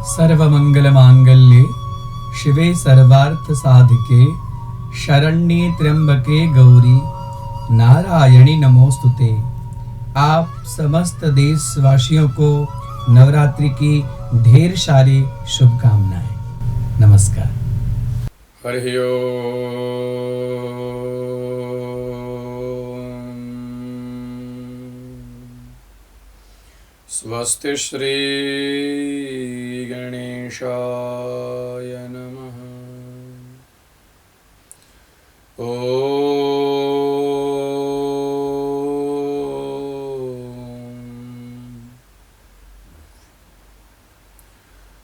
सर्वमंगलमांगल्ये शिवे सर्वार्थ साधिके शरण्ये त्र्यंबके गौरी नारायणी नमोस्तुते। आप समस्त देशवासियों को नवरात्रि की ढेर सारी शुभकामनाएं। नमस्कार। हरि ओम। स्वस्ति श्री गणेशाय नमः। ओम।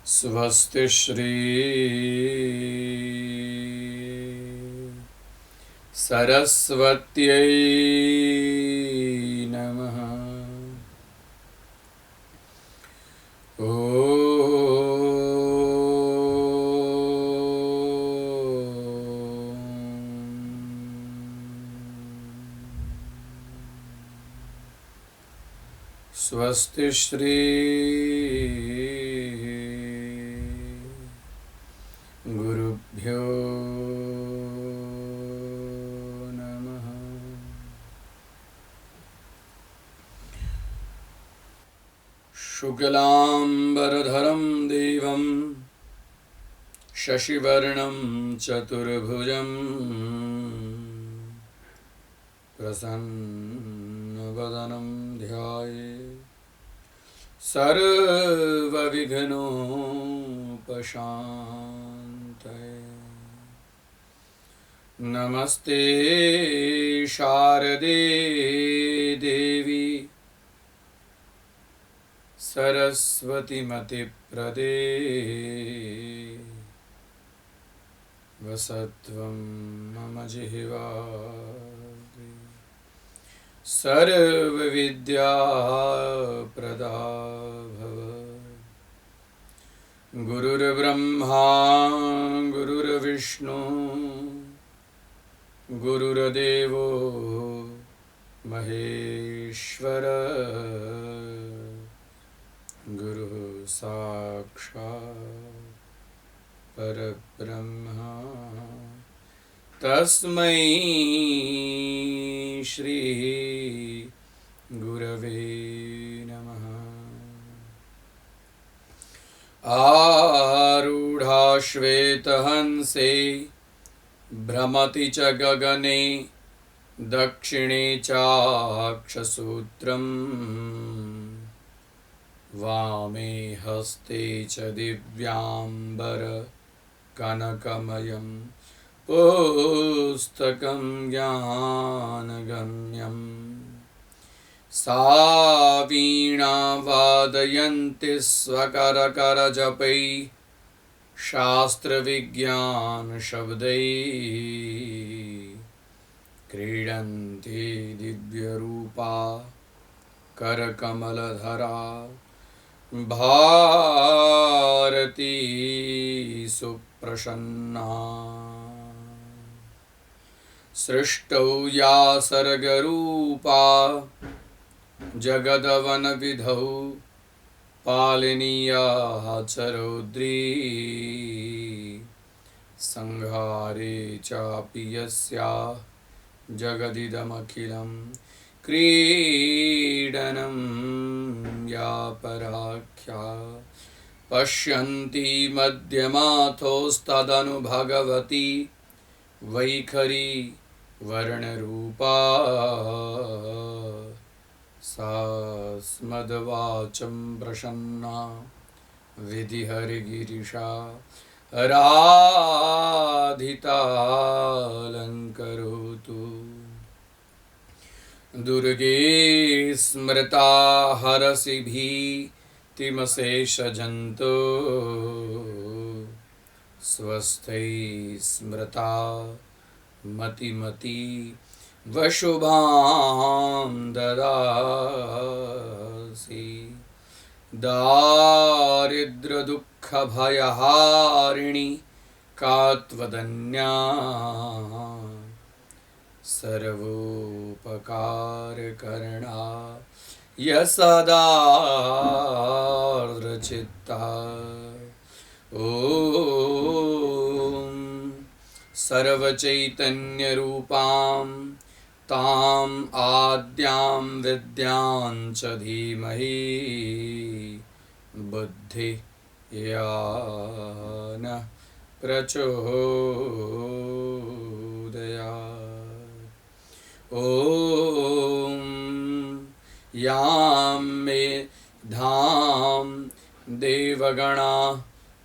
स्वस्ति श्री सरस्वत्यै नमः। स्वस्ति श्री गुरुभ्यो नमः। शुक्लांबरधरं देवं शशिवर्णं चतुर्भुजं प्रसन्नवदनं ध्यायेत् सर्वविघ्नोपशान्तये। नमस्ते शारदे देवी सरस्वतीमतिप्रदे वसत्वं मम जिह्वाग्रे सर्वविद्याप्रदा भव। गुरुर्ब्रह्मा गुरुर्विष्णु गुरुर्देवो महेश्वर गुरुः साक्षात् परब्रह्म तस्मै श्री गुरवे नमः। आरूढ़ा श्वेतहंसे भ्रमति च गगने दक्षिणे चाक्षसूत्रम् वामे हस्ते च दिव्याम्बर कनकमयं पुस्तकं ज्ञानगम्यं। सा वीणा वादयन्ती स्वकरकरजपै शास्त्रविज्ञानशब्दै क्रीडन्ती दिव्यरूपा करकमलधरा भारती सुप्रसन्ना। सृष्टौ या सर्गरूपा जगदवनविधौ पालनीया च रौद्री संहारे चापि यस्याः जगदिदमखिलं क्रीडनं या पराख्या। पश्यन्ति मध्यमाथोस्तदनु भगवती वैखरी वर्णरूपा सा स्मद्वाचं प्रसन्ना विधिहरिगिरिशा राधितालङ्करोतु। दुर्गे स्मृता हरसि भीतिमशेषजन्तो स्वस्थै स्मृता मतिमती वशुभां ददासि। दारिद्र्यदुःखभयहारिणि का त्वदन्या सर्वोपकारकरणा यशदार्द्रचित्ता ॐ सर्वचैतन्यरूपां ताम् आद्यां विद्यां च धीमहि बुद्धियान प्रचोदयात्। ॐ यां मे धाम देवगणा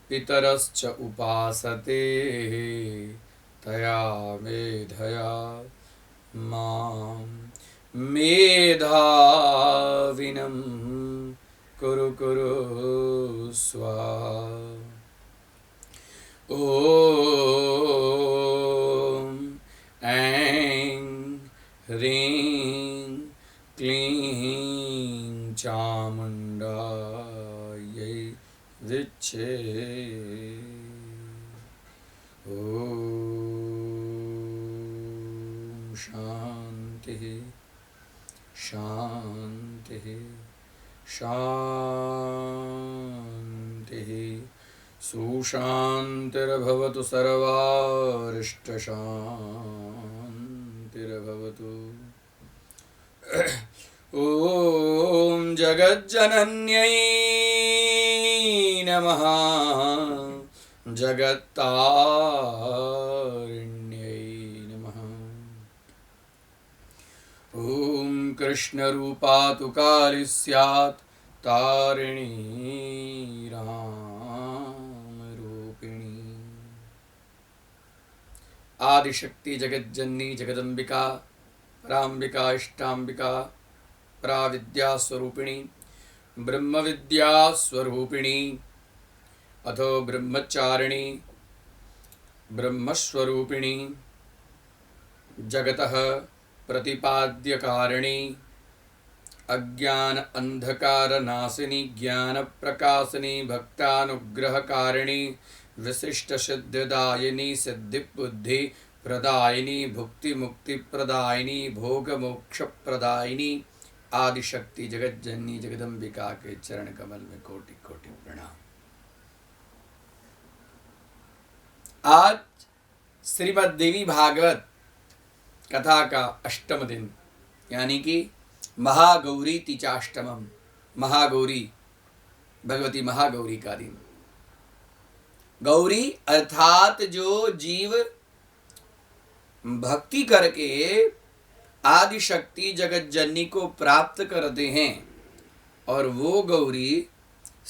पितरश्च उपासते तया मेधया मां मेधाविनं कुरु कुरु स्वाहा। ॐ ऐं ह्रीं क्लीं चामुण्डायै विच्चे। ॐ शान्तिः शान्तिः शान्तिः। सुशान्तिर्भवतु सर्वारिष्टशान्तिर्भवतु। ॐ जगज्जनन्यै नमः जगत्तारिण्यै नमः। ॐ कृष्णरूपा तु काली स्यात् तारिणी रामरूपिणी। आदिशक्ति जगज्जननी जगदम्बिका पराम्बिका इष्टाम्बिका पराविद्या स्वरूपिणी ब्रह्म विद्या स्वरूपिणी अथो ब्रह्मचारिणी ब्रह्मस्वरूपिणी जगतः प्रतिपाद्यकारिणी अज्ञान अंधकार नाशिनी ज्ञान प्रकाशिनी भक्तानुग्रहकारिणी विशिष्ट सिद्धिदायिनी सिद्धि बुद्धि प्रदायिनी भुक्ति मुक्ति प्रदायिनी भोग मोक्ष प्रदायिनी आदिशक्ति जगज्जननी जगदम्बिका के चरण कमल में कोटि कोटि प्रणाम। आज श्रीमद् देवी भागवत कथा का अष्टम दिन यानी कि महागौरी तीचाष्टमम, महागौरी भगवती महागौरी का दिन। गौरी अर्थात जो जीव भक्ति करके आदि शक्ति जगत जननी को प्राप्त करते हैं और वो गौरी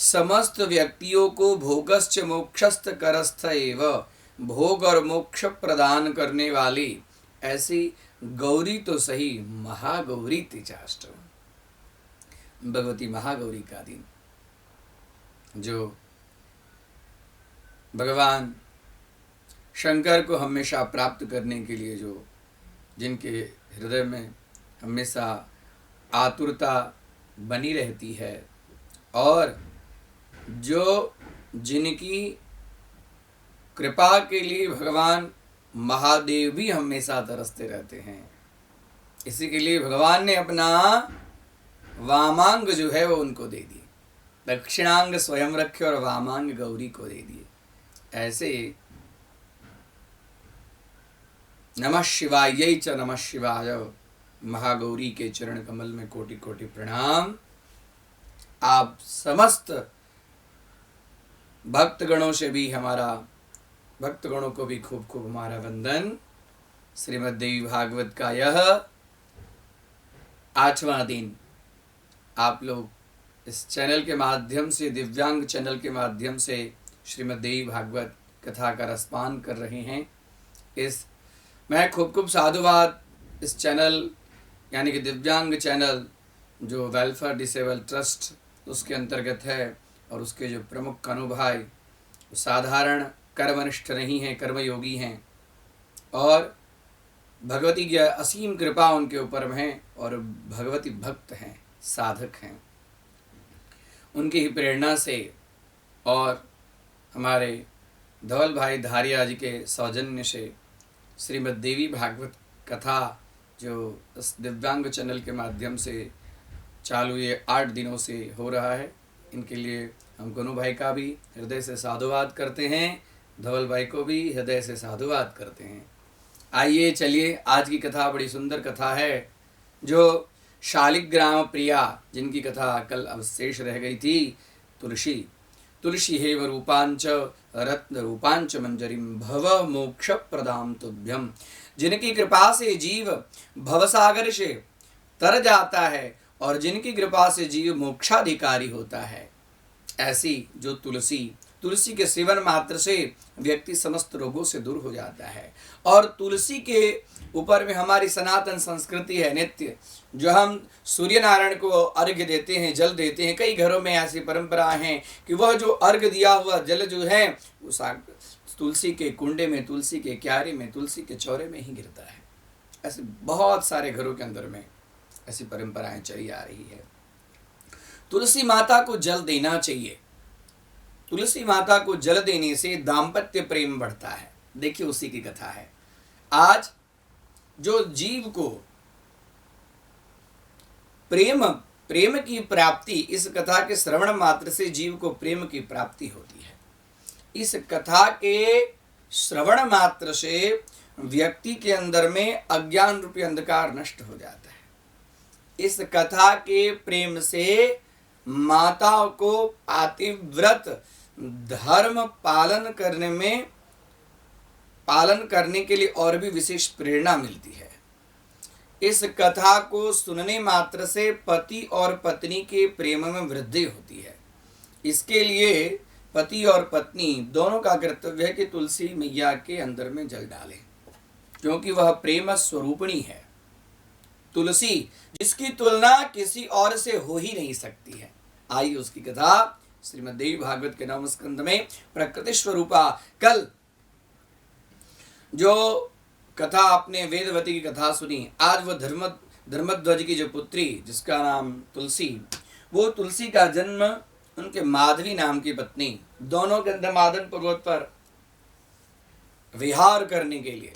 समस्त व्यक्तियों को भोगश्च मोक्षस्थ करस्थ एव, भोग और मोक्ष प्रदान करने वाली ऐसी गौरी तो सही महागौरी तीचाष्टम, भगवती महागौरी का दिन जो भगवान शंकर को हमेशा प्राप्त करने के लिए जो जिनके हृदय में हमेशा आतुरता बनी रहती है और जो जिनकी कृपा के लिए भगवान महादेव भी हमेशा तरसते रहते हैं। इसी के लिए भगवान ने अपना वामांग जो है वो उनको दे दी, दक्षिणांग स्वयं रखे और वामांग गौरी को दे दिए। ऐसे नमः शिवाय च नमः शिवाय महागौरी के चरण कमल में कोटि कोटि प्रणाम। आप समस्त भक्तगणों से भी हमारा भक्तगणों को भी खूब खूब हमारा वंदन। श्रीमद् देवी भागवत का यह 8वां दिन आप लोग इस चैनल के माध्यम से, दिव्यांग चैनल के माध्यम से श्रीमद् देवी भागवत कथा का रसपान कर रहे हैं। इस मैं खूब खूब साधुवाद इस चैनल यानी कि दिव्यांग चैनल जो वेलफेयर डिसेबल ट्रस्ट उसके अंतर्गत है और उसके जो प्रमुख कानू भाई साधारण कर्मनिष्ठ नहीं हैं, कर्मयोगी हैं और भगवती की असीम कृपा उनके ऊपर है और भगवती भक्त हैं, साधक हैं। उनकी ही प्रेरणा से और हमारे धवल भाई धारिया जी के सौजन्य से श्रीमद् देवी भागवत कथा जो इस दिव्यांग चैनल के माध्यम से चालू ये 8 दिनों से हो रहा है। इनके लिए हम गोनू भाई का भी हृदय से साधुवाद करते हैं, धवल भाई को भी हृदय से साधुवाद करते हैं। आइए चलिए, आज की कथा बड़ी सुंदर कथा है, जो शालिग्राम प्रिया जिनकी कथा कल अवशेष रह गई थी, तुलसी। तुलसी हेव रूपांच रत्न रूपांच मंजरीम भव मोक्ष प्रदाम तुभ्यम। जिनकी कृपा से जीव भवसागर से तर जाता है और जिनकी कृपा से जीव मोक्षाधिकारी होता है, ऐसी जो तुलसी के सेवन मात्र से व्यक्ति समस्त रोगों से दूर हो जाता है। और तुलसी के ऊपर में हमारी सनातन संस्कृति है नित्य, जो हम सूर्य नारायण को अर्घ्य देते हैं, जल देते हैं। कई घरों में ऐसी परंपराएं हैं कि वह जो अर्घ्य दिया हुआ जल जो है वो तुलसी के कुंडे में, तुलसी के क्यारे में, तुलसी के चौरे में ही गिरता है। ऐसे बहुत सारे घरों के अंदर में ऐसी परंपराएं चली आ रही है। तुलसी माता को जल देना चाहिए। तुलसी माता को जल देने से दाम्पत्य प्रेम बढ़ता है। देखिए उसी की कथा है। आज जो जीव को प्रेम की प्राप्ति, इस कथा के श्रवण मात्र से जीव को प्रेम की प्राप्ति होती है। इस कथा के श्रवण मात्र से व्यक्ति के अंदर में अज्ञान रूपी अंधकार नष्ट हो जाता है। इस कथा के प्रेम से माता को पातिव्रत धर्म पालन करने के लिए और भी विशेष प्रेरणा मिलती है। इस कथा को सुनने मात्र से पति और पत्नी के प्रेम में वृद्धि होती है। इसके लिए पति और पत्नी दोनों का कर्तव्य है कि तुलसी मैया के अंदर में जल डालें, क्योंकि वह प्रेम स्वरूपिणी है। तुलसी जिसकी तुलना किसी और से हो ही नहीं सकती है। आइए उसकी कथा श्रीमद् देवी भागवत के 9वें स्कंद में प्रकृति स्वरूपा। कल जो कथा आपने वेदवती की कथा सुनी, आज वो धर्मध्वज की जो पुत्री जिसका नाम तुलसी, वो तुलसी का जन्म उनके माधवी नाम की पत्नी, दोनों गंधमादन पर्वत पर विहार करने के लिए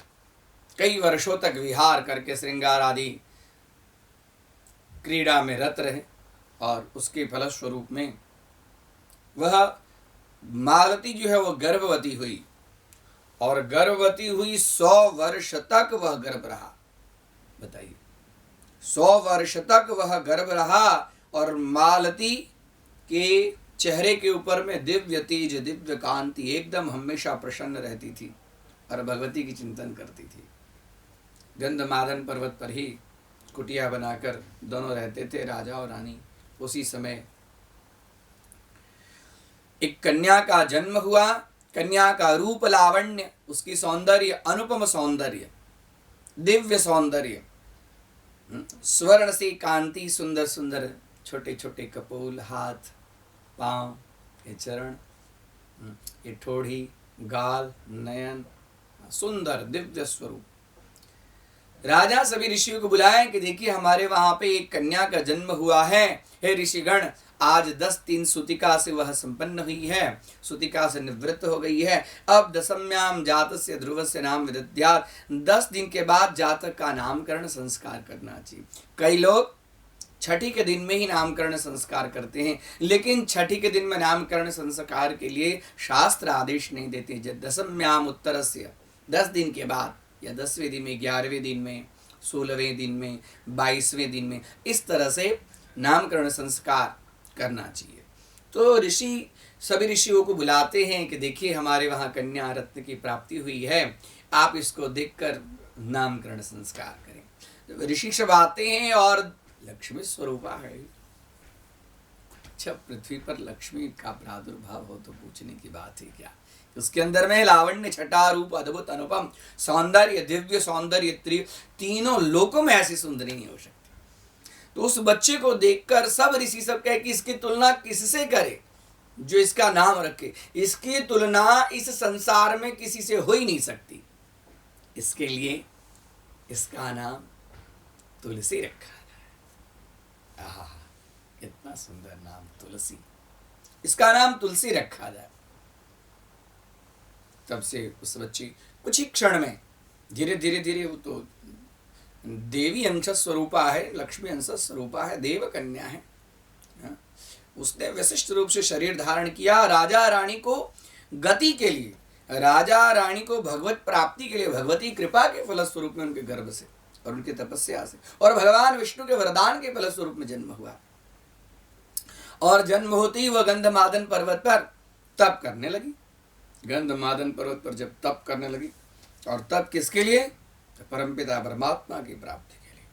कई वर्षों तक विहार करके श्रृंगार आदि क्रीड़ा में रत रहे, और उसके फलस्वरूप में वह मालती जो है वो गर्भवती हुई, और गर्भवती हुई 100 वर्ष तक वह गर्भ रहा। बताइए, 100 वर्ष तक वह गर्भ रहा, और मालती के चेहरे के ऊपर में दिव्य तेज, दिव्य कांति, एकदम हमेशा प्रसन्न रहती थी और भगवती की चिंतन करती थी। गंधमादन पर्वत पर ही कुटिया बनाकर दोनों रहते थे, राजा और रानी। उसी समय एक कन्या का जन्म हुआ। कन्या का रूप लावण्य, उसकी सौंदर्य अनुपम सौंदर्य, दिव्य सौंदर्य, स्वर्ण सी कांति, सुंदर सुंदर छोटे छोटे कपोल, हाथ पांव, ये चरण, ये ठोड़ी, गाल, नयन, सुंदर दिव्य स्वरूप। राजा सभी ऋषियों को बुलाए कि देखिए हमारे वहां पे एक कन्या का जन्म हुआ है। हे ऋषिगण, आज 10 दिन सुतिका से वह संपन्न हुई है, सुतिका से निवृत्त हो गई है। अब दशम्याम जातस्य ध्रुवस्य नाम विदध्यात्, 10 दिन के बाद जातक का नामकरण संस्कार करना चाहिए। कई लोग छठी के दिन में ही नामकरण संस्कार करते हैं, लेकिन छठी के दिन में नामकरण संस्कार के लिए शास्त्र आदेश नहीं देते। जब दशम्याम उत्तरस्य, 10 दिन के बाद, या 10वें दिन में, 11वें दिन में, 16वें दिन में, 22वें दिन में, इस तरह से नामकरण संस्कार करना चाहिए। तो सभी ऋषियों को बुलाते हैं कि देखिए हमारे वहाँ कन्या रत्न की प्राप्ति हुई है, आप इसको देखकर नामकरण संस्कार करें। ऋषि सब आते हैं और लक्ष्मी स्वरूपा है। अच्छा, पृथ्वी पर लक्ष्मी का प्रादुर्भाव हो तो पूछने की बात है क्या। उसके अंदर में लावण्य, छटा, रूप, अद्भुत, अनुपम सौंदर्य, दिव्य सौंदर्य, तीनों लोकों में ऐसी सुंदरी नहीं हो सकती। तो उस बच्चे को देखकर सब ऋषि सब कहे कि इसकी तुलना किससे करे, जो इसका नाम रखे। इसकी तुलना इस संसार में किसी से हो ही नहीं सकती, इसके लिए इसका नाम तुलसी रखा जाए। आहा, कितना सुंदर नाम तुलसी, इसका नाम तुलसी रखा जाए। तब से उस बच्ची कुछ ही क्षण में धीरे धीरे धीरे वो तो देवी अंश स्वरूपा है, लक्ष्मी अंश स्वरूपा है, देव कन्या है। उसने विशिष्ट रूप से शरीर धारण किया राजा रानी को गति के लिए, राजा रानी को भगवत प्राप्ति के लिए, भगवती कृपा के फलस्वरूप में उनके गर्भ से और उनकी तपस्या से और भगवान विष्णु के वरदान के फलस्वरूप में जन्म हुआ। और जन्म होते ही वह गंधमादन पर्वत पर तप करने लगी। गंधमादन पर्वत पर जब तप करने लगी, और तप किसके लिए? तो परमपिता परमात्मा की प्राप्ति के लिए।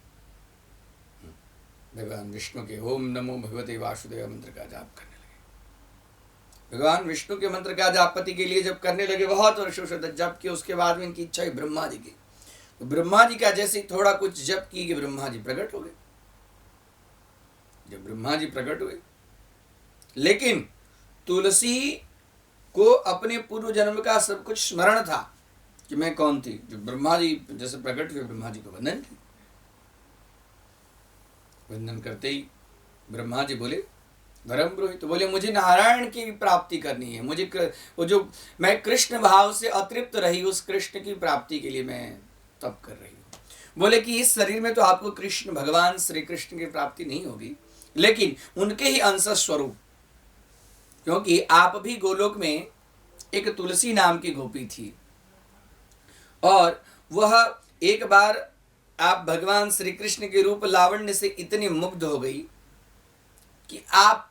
भगवान विष्णु के ओम नमो भगवते वासुदेव मंत्र का जाप करने लगे। भगवान विष्णु के मंत्र का जाप पति के लिए जब करने लगे, बहुत वर्षों से जप किया। उसके बाद में इनकी इच्छा हुई ब्रह्मा जी की, तो ब्रह्मा जी का जैसे थोड़ा कुछ जप की कि ब्रह्मा जी प्रकट हो गए। जब ब्रह्मा जी प्रकट हुए, लेकिन तुलसी को अपने पूर्व जन्म का सब कुछ स्मरण था कि मैं कौन थी। जो ब्रह्मा जी जैसे प्रकट हुए, ब्रह्मा जी को वंदन की। वंदन करते ही ब्रह्मा जी बोले धर्म पुरोहित, बोले मुझे नारायण की प्राप्ति करनी है। मुझे वो जो मैं कृष्ण भाव से अतृप्त रही, उस कृष्ण की प्राप्ति के लिए मैं तप कर रही हूँ। बोले कि इस शरीर में तो आपको कृष्ण भगवान श्री कृष्ण की प्राप्ति नहीं होगी, लेकिन उनके ही अंश स्वरूप, क्योंकि आप भी गोलोक में एक तुलसी नाम की गोपी थी, और वह एक बार आप भगवान श्री कृष्ण के रूप लावण्य से इतनी मुग्ध हो गई कि आप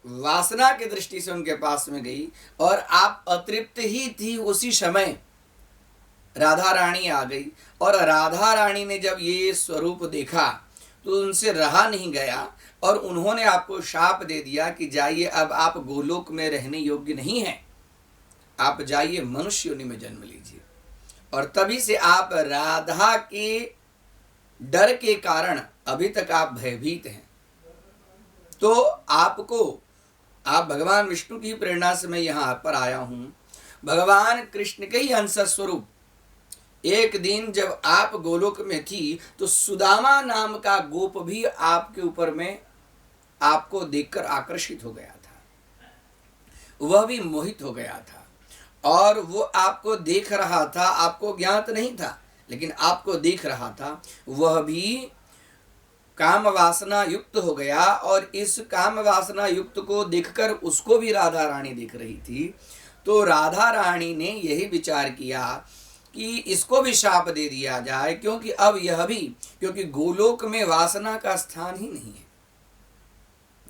वासना की दृष्टि से उनके पास में गई, और आप अतृप्त ही थी। उसी समय राधा रानी आ गई, और राधा रानी ने जब ये स्वरूप देखा तो उनसे रहा नहीं गया, और उन्होंने आपको शाप दे दिया कि जाइए, अब आप गोलोक में रहने योग्य नहीं हैं, आप जाइए मनुष्य योनि में जन्म लीजिए। और तभी से आप राधा के डर के कारण अभी तक आप भयभीत हैं। तो आपको, आप भगवान विष्णु की प्रेरणा से मैं यहाँ पर आया हूँ। भगवान कृष्ण के ही अंश स्वरूप एक दिन जब आप गोलोक में थी, तो सुदामा नाम का गोप भी आपके ऊपर में आपको देखकर आकर्षित हो गया था। वह भी मोहित हो गया था, और वो आपको देख रहा था। आपको ज्ञात नहीं था, लेकिन आपको देख रहा था। वह भी काम वासना युक्त हो गया, और इस काम वासना युक्त को देखकर उसको भी राधा रानी देख रही थी। तो राधा रानी ने यही विचार किया कि इसको भी शाप दे दिया जाए, क्योंकि अब यह भी, क्योंकि गोलोक में वासना का स्थान ही नहीं है।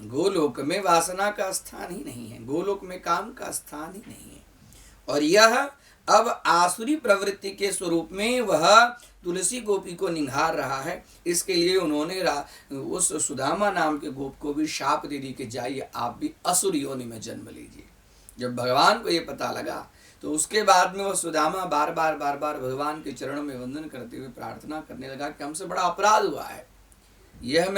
गोलोक में वासना का स्थान ही नहीं है, गोलोक में काम का स्थान ही नहीं है। और यह अब आसुरी प्रवृत्ति के स्वरूप में वह तुलसी गोपी को निंघार रहा है। इसके लिए उन्होंने उस सुदामा नाम के गोप को भी शाप दे दी कि जाइए आप भी असुर योनि में जन्म लीजिए। जब भगवान को ये पता लगा, तो उसके बाद में वह सुदामा बार बार भगवान के चरणों में वंदन करते हुए प्रार्थना करने लगा कि हमसे बड़ा अपराध हुआ है, यह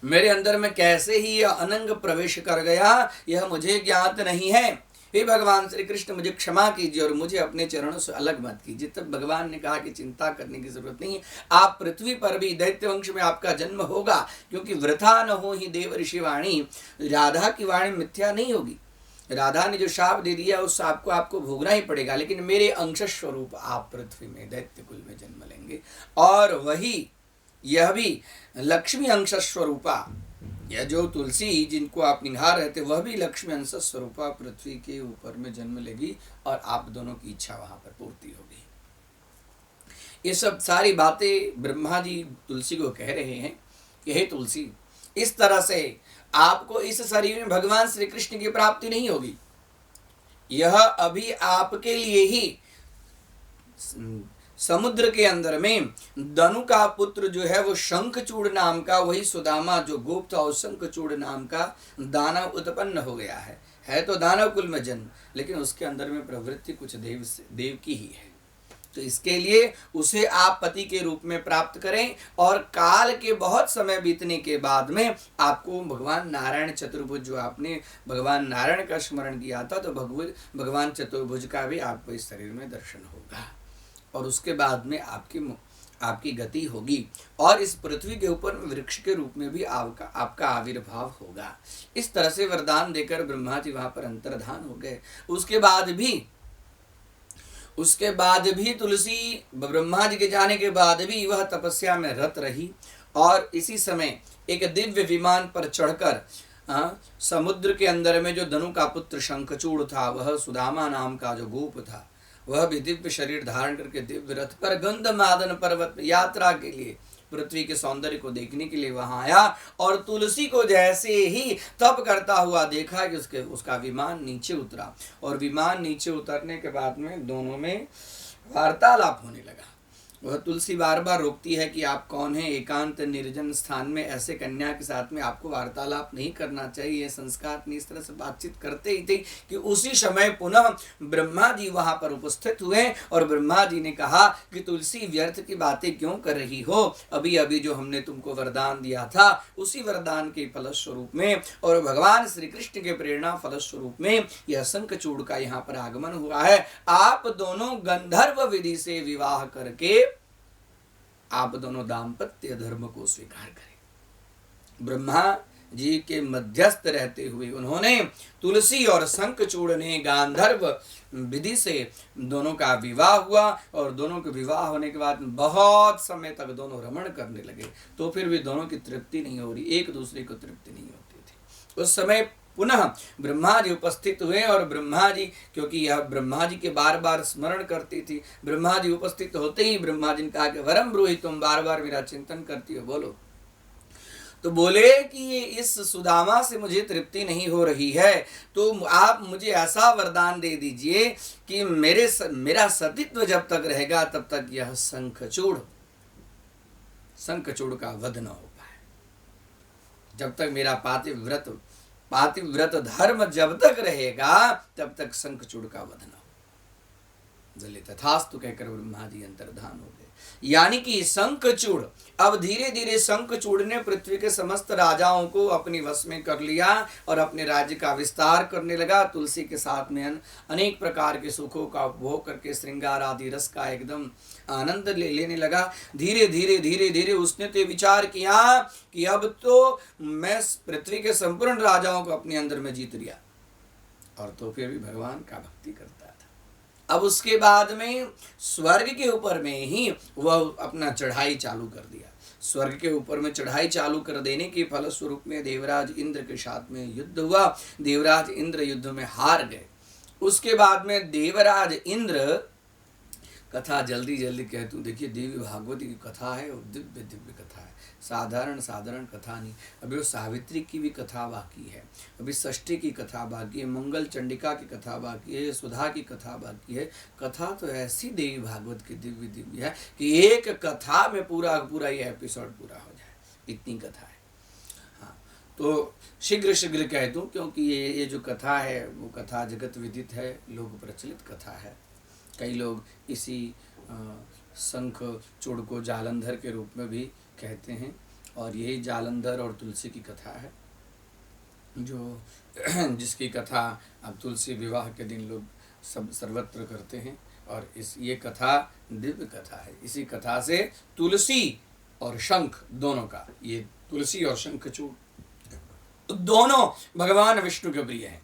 मेरे अंदर में कैसे ही यह अनंग प्रवेश कर गया, यह मुझे ज्ञात नहीं है। हे भगवान श्री कृष्ण, मुझे क्षमा कीजिए और मुझे अपने चरणों से अलग मत कीजिए। तब भगवान ने कहा कि चिंता करने की जरूरत नहीं है, आप पृथ्वी पर भी दैत्य वंश में आपका जन्म होगा, क्योंकि वृथा न हो ही देव ऋषि वाणी। राधा की वाणी मिथ्या नहीं होगी। राधा ने जो शाप दे दिया उस शाप को आपको भोगना ही पड़ेगा, लेकिन मेरे अंश स्वरूप आप पृथ्वी में दैत्य कुल में जन्म लेंगे। और वही यह भी लक्ष्मी अंश स्वरूपा, यह जो तुलसी जिनको आप निहार रहे थे, वह भी लक्ष्मी अंश स्वरूपा पृथ्वी के ऊपर में जन्म लेगी, और आप दोनों की इच्छा वहां पर पूर्ति होगी। ये सब सारी बातें ब्रह्मा जी तुलसी को कह रहे हैं कि हे तुलसी, इस तरह से आपको इस शरीर में भगवान श्री कृष्ण की प्राप्ति नहीं होगी। यह अभी आपके लिए ही समुद्र के अंदर में दनु का पुत्र जो है वो शंखचूड़ नाम का, वही सुदामा जो गोप था, उस शंखचूड़ नाम का दानव उत्पन्न हो गया है तो दानव कुल में जन्म, लेकिन उसके अंदर में प्रवृत्ति कुछ देव की ही है। तो इसके लिए उसे आप पति के रूप में प्राप्त करें, और काल के बहुत समय बीतने के बाद में आपको भगवान नारायण चतुर्भुज, जो आपने भगवान नारायण का स्मरण किया था, तो भगवान चतुर्भुज का भी आपको इस शरीर में दर्शन होगा, और उसके बाद में आपकी गति होगी, और इस पृथ्वी के ऊपर वृक्ष के रूप में भी आपका आविर्भाव होगा। इस तरह से वरदान देकर ब्रह्मा जी वहां पर अंतर्धान हो गए। उसके बाद भी उसके बाद भी तुलसी ब्रह्मा जी के जाने के बाद भी वह तपस्या में रत रही और इसी समय एक दिव्य विमान पर चढ़कर समुद्र के अंदर में जो धनु का पुत्र शंखचूड़ था, वह सुदामा नाम का जो गोप था, वह भी दिव्य शरीर धारण करके दिव्य रथ पर गंधमादन पर्वत यात्रा के लिए पृथ्वी के सौंदर्य को देखने के लिए वहां आया। और तुलसी को जैसे ही तप करता हुआ देखा कि उसका विमान नीचे उतरा और विमान नीचे उतरने के बाद में दोनों में वार्तालाप होने लगा। वह तुलसी बार बार रोकती है कि आप कौन हैं, एकांत निर्जन स्थान में ऐसे कन्या के साथ में आपको वार्तालाप नहीं करना चाहिए, संस्कार नहीं। इस तरह से बातचीत करते ही थे कि उसी समय पुनः ब्रह्मा जी वहां पर उपस्थित हुए और ब्रह्मा जी ने कहा कि तुलसी व्यर्थ की बातें क्यों कर रही हो, अभी अभी जो हमने तुमको वरदान दिया था उसी वरदान के फलस्वरूप में और भगवान श्री कृष्ण के प्रेरणा फलस्वरूप में यह शंखचूड़ का यहाँ पर आगमन हुआ है। आप दोनों गंधर्व विधि से विवाह करके आप दोनों दाम्पत्य धर्म को स्वीकार करें। ब्रह्मा जी के मध्यस्थ रहते हुए उन्होंने तुलसी और शंखचूड़ ने गांधर्व विधि से दोनों का विवाह हुआ और दोनों के विवाह होने के बाद बहुत समय तक दोनों रमण करने लगे, तो फिर भी दोनों की तृप्ति नहीं हो रही, एक दूसरे को तृप्ति नहीं होती थी। उस समय पुनः ब्रह्मा जी उपस्थित हुए और ब्रह्मा जी, क्योंकि यह ब्रह्मा जी के बार बार स्मरण करती थी, ब्रह्मा जी उपस्थित होते ही ब्रह्मा जी ने कहा कि वरम ब्रूहि, तुम बार बार मेरा चिंतन करती हो, बोलो। तो बोले कि इस सुदामा से मुझे तृप्ति नहीं हो रही है, तो आप मुझे ऐसा वरदान दे दीजिए कि मेरा सतीत्व जब तक रहेगा तब तक यह शंखचूड़ का वध न हो पाए, जब तक मेरा पातिव्रत धर्म जब तक रहेगा तब तक शंखचूड़ का वध न हो। जले तथास्तु कहकर ब्रह्मा जी अंतर्धान हो गए। यानी कि शंखचूड़, अब धीरे धीरे शंखचूड़ ने पृथ्वी के समस्त राजाओं को अपनी वश में कर लिया और अपने राज्य का विस्तार करने लगा। तुलसी के साथ में अनेक प्रकार के सुखों का उपभोग करके श्रृंगार आदि रस का एकदम आनंद लेने लगा। धीरे धीरे उसने तो विचार किया कि अब तो मैं पृथ्वी के संपूर्ण राजाओं को अपने अंदर में जीत लिया, और तो फिर भी भगवान का भक्ति करता था। अब उसके बाद में स्वर्ग के ऊपर में ही वह अपना चढ़ाई चालू कर दिया। स्वर्ग के ऊपर में चढ़ाई चालू कर देने के फलस्वरूप में देवराज इंद्र के साथ में युद्ध हुआ। देवराज इंद्र युद्ध में हार गए। उसके बाद में देवराज इंद्र, कथा जल्दी कहती हूँ, देखिए देवी भागवती की कथा है और दिव्य कथा है, साधारण कथा नहीं। अभी वो सावित्री की भी कथा बाकी है, अभी षष्ठी की कथा बाकी है, मंगल चंडिका की कथा बाकी है, सुधा की कथा बाकी है। कथा तो ऐसी देवी भागवत की दिव्य है कि एक कथा में पूरा ये एपिसोड पूरा हो जाए, इतनी कथा है। हाँ, तो शीघ्र कह दूँ, क्योंकि ये जो कथा है वो कथा जगत विदित है, लोक प्रचलित कथा है। कई लोग इसी शंखचूड़ को जालंधर के रूप में भी कहते हैं, और यही जालंधर और तुलसी की कथा है, जिसकी कथा अब तुलसी विवाह के दिन लोग सब सर्वत्र करते हैं। और ये कथा दिव्य कथा है। इसी कथा से तुलसी और शंख दोनों का, ये तुलसी और शंखचूड़ दोनों भगवान विष्णु के प्रिय हैं,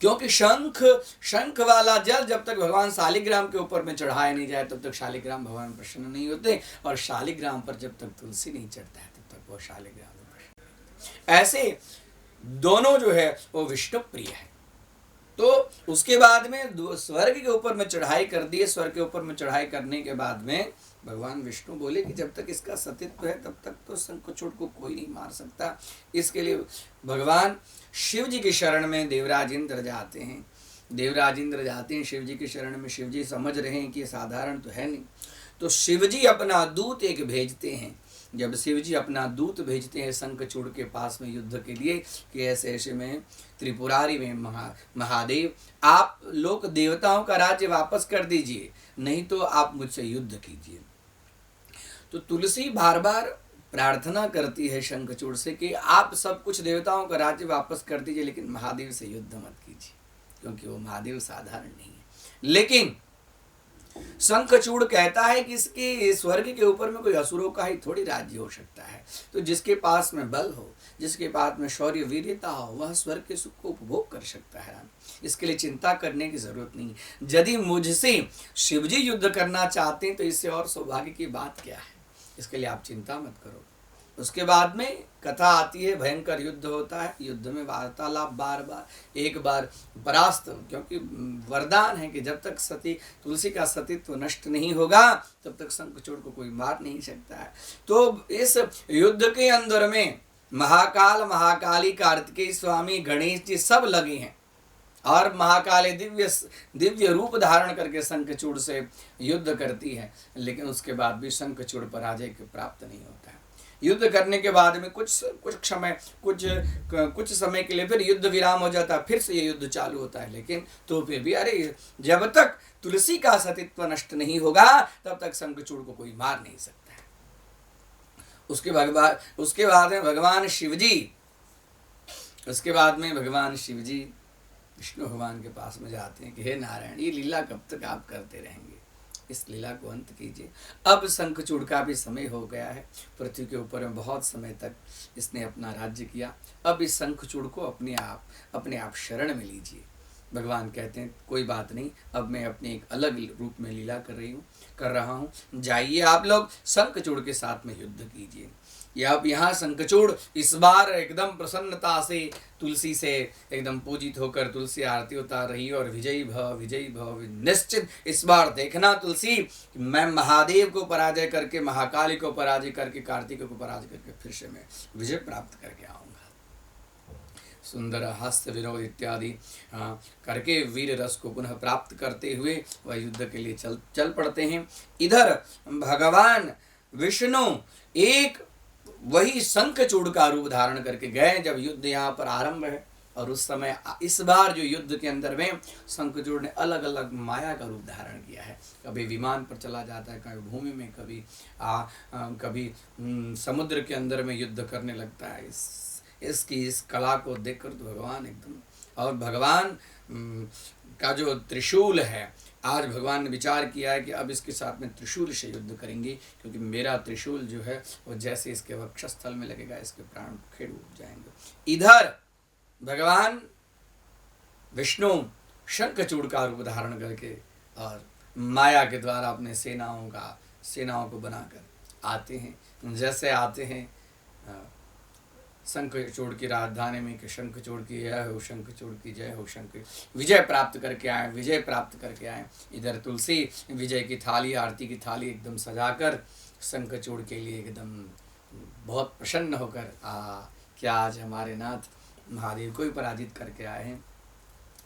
क्योंकि शंख वाला जल जब तक भगवान शालिग्राम के ऊपर में चढ़ाया नहीं जाए तब तक शालिग्राम भगवान प्रसन्न नहीं होते, और शालिग्राम पर जब तक तुलसी नहीं चढ़ता है तब तक वो शालिग्राम में प्रसन्न। ऐसे दोनों जो है वो विष्णु प्रिय है। तो उसके बाद में स्वर्ग के ऊपर में चढ़ाई कर दिए। स्वर्ग के ऊपर में चढ़ाई करने के बाद में भगवान विष्णु बोले कि जब तक इसका सतीत्व है तब तक तो शंखचूड़ को कोई नहीं मार सकता। इसके लिए भगवान शिव जी की शरण में देवराज इंद्र जाते हैं। शिव जी की शरण में। शिव जी समझ रहे हैं कि ये साधारण तो है नहीं, तो शिव जी अपना दूत एक भेजते हैं। जब शिव जी अपना दूत भेजते हैं शंखचूड़ के पास में युद्ध के लिए कि ऐसे में त्रिपुरारी में महादेव, आप लोक देवताओं का राज्य वापस कर दीजिए, नहीं तो आप मुझसे युद्ध कीजिए। तो तुलसी बार बार प्रार्थना करती है शंखचूड़ से कि आप सब कुछ देवताओं का राज्य वापस कर दीजिए, लेकिन महादेव से युद्ध मत कीजिए, क्योंकि वो महादेव साधारण नहीं है। लेकिन शंखचूड़ कहता है कि इसके स्वर्ग के ऊपर में कोई असुरों का ही थोड़ी राज्य हो सकता है। तो जिसके पास में बल हो, जिसके पास में शौर्य वीर्यता हो, वह स्वर्ग के सुख को उपभोग कर सकता है। इसके लिए चिंता करने की जरूरत नहीं। यदि मुझसे शिवजी युद्ध करना चाहते हैं तो इससे और सौभाग्य की बात क्या है, इसके लिए आप चिंता मत करो। उसके बाद में कथा आती है, भयंकर युद्ध होता है। युद्ध में वार्तालाप बार बार, एक बार परास्त, क्योंकि वरदान है कि जब तक सती तुलसी का सतीत्व नष्ट नहीं होगा तब तक शंखचूड़ को कोई मार नहीं सकता है। तो इस युद्ध के अंदर में महाकाल, महाकाली, कार्तिकेय स्वामी, गणेश जी सब लगे हैं और महाकाली दिव्य रूप धारण करके शंखचूड़ से युद्ध करती है। लेकिन उसके बाद भी शंखचूड़ पराजय को प्राप्त नहीं होता है। युद्ध करने के बाद में कुछ समय के लिए फिर युद्ध विराम हो जाता है, फिर से ये युद्ध चालू होता है। लेकिन तो फिर भी अरे, जब तक तुलसी का सतीत्व नष्ट नहीं होगा तब तक शंखचूड़ को कोई मार नहीं सकता है। उसके बाद में भगवान शिवजी विष्णु भगवान के पास में जाते हैं कि हे नारायण, ये लीला कब तक आप करते रहेंगे, इस लीला को अंत कीजिए। अब शंखचूड़ का भी समय हो गया है। पृथ्वी के ऊपर में बहुत समय तक इसने अपना राज्य किया। अब इस शंखचूड़ को अपने आप शरण में लीजिए। भगवान कहते हैं कोई बात नहीं, अब मैं अपने एक अलग रूप में लीला कर रहा हूँ, जाइए आप लोग शंखचूड़ के साथ में युद्ध कीजिए। या अब यहाँ शंखचूड़ इस बार एकदम प्रसन्नता से तुलसी से एकदम पूजित होकर तुलसी आरती उतार रही है और विजयी भव निश्चित इस बार देखना तुलसी, मैं महादेव को पराजय करके, महाकाली को पराजय करके, कार्तिक को पराजय करके फिर से मैं विजय प्राप्त करके आऊँगा। सुंदर हास्य विनोद इत्यादि करके वीर रस को पुनः प्राप्त करते हुए वह युद्ध के लिए चल पड़ते हैं। इधर भगवान विष्णु एक वही शंखचूड़ का रूप धारण करके गए जब युद्ध यहाँ पर आरंभ है। और उस समय इस बार जो युद्ध के अंदर में शंखचूड़ ने अलग अलग माया का रूप धारण किया है। कभी विमान पर चला जाता है, कभी भूमि में, कभी समुद्र के अंदर में युद्ध करने लगता है। इस कला को देखकर तो भगवान एकदम, और भगवान का जो त्रिशूल है, आज भगवान ने विचार किया है कि अब इसके साथ में त्रिशूल से युद्ध करेंगे, क्योंकि मेरा त्रिशूल जो है वो जैसे इसके वक्षस्थल में लगेगा इसके प्राण खेड़ उठ जाएंगे। इधर भगवान विष्णु शंखचूड़ का रूप धारण करके और माया के द्वारा अपने सेनाओं को बनाकर आते हैं। जैसे आते हैं शंखचूड़ की राजधानी में कि शंखचूड़ की जय हो, शंखचूड़ की जय हो, विजय प्राप्त करके आए। इधर तुलसी विजय की थाली, आरती की थाली एकदम सजाकर शंखचूड़ के लिए एकदम बहुत प्रसन्न होकर क्या आज हमारे नाथ महादेव को ही पराजित करके आए हैं।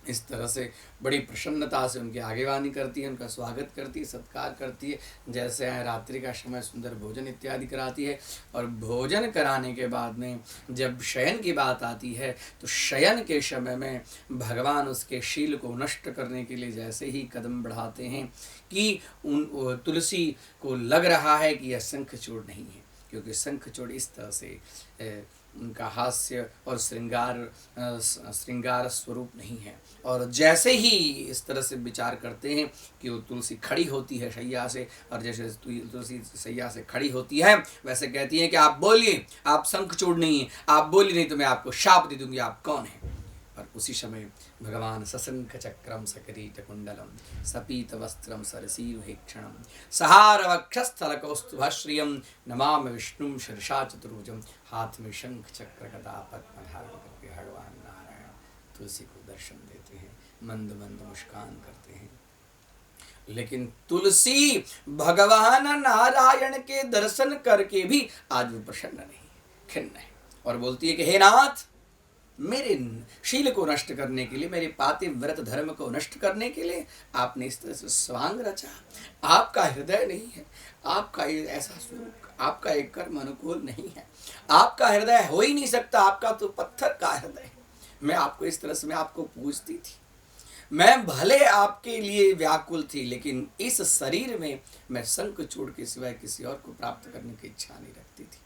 इस तरह से बड़ी प्रसन्नता से उनकी आगेवानी करती है, उनका स्वागत करती है, सत्कार करती है। जैसे रात्रि का समय सुंदर भोजन इत्यादि कराती है। और भोजन कराने के बाद में जब शयन की बात आती है तो शयन के समय में भगवान उसके शील को नष्ट करने के लिए जैसे ही कदम बढ़ाते हैं कि तुलसी को लग रहा है कि यह शंखचूड़ नहीं है, क्योंकि शंखचूड़ इस तरह से उनका हास्य और श्रृंगार स्वरूप नहीं है। और जैसे ही इस तरह से विचार करते हैं कि वो तुलसी खड़ी होती है शैया से, और जैसे तुलसी शैया से खड़ी होती है वैसे कहती है कि आप बोलिए, आप शंखचूड़ नहीं है, आप बोलिए नहीं तो मैं आपको शाप दे दूंगी, आप कौन है। और उसी समय भगवान सशंख चक्रम सकिरीट कुंडलम सपीत वस्त्रम सरसीरुहेक्षणम सहार वक्षस्थल कौस्तुभश्रियम नमाम विष्णुम शीर्षा चतुर्भुजम, हाथ में शंख चक्र गदा पद्म धारण करके भगवान नारायण तुलसी को दर्शन देते हैं, मंद मंद मुस्कान करते हैं। लेकिन तुलसी भगवान नारायण के दर्शन करके भी आज वो प्रसन्न नहीं, खिन्न है, और बोलती है कि हे नाथ, मेरे शील को नष्ट करने के लिए, मेरे पातिव्रत धर्म को नष्ट करने के लिए आपने इस तरह से स्वांग रचा। आपका हृदय नहीं है, आपका ऐसा स्वरूप, आपका एक कर्म अनुकूल नहीं है, आपका हृदय हो ही नहीं सकता, आपका तो पत्थर का हृदय है। मैं आपको इस तरह से, मैं आपको पूजती थी, मैं भले आपके लिए व्याकुल थी, लेकिन इस शरीर में मैं शंखचूड़ के सिवाय किसी और को प्राप्त करने की इच्छा नहीं रखती थी।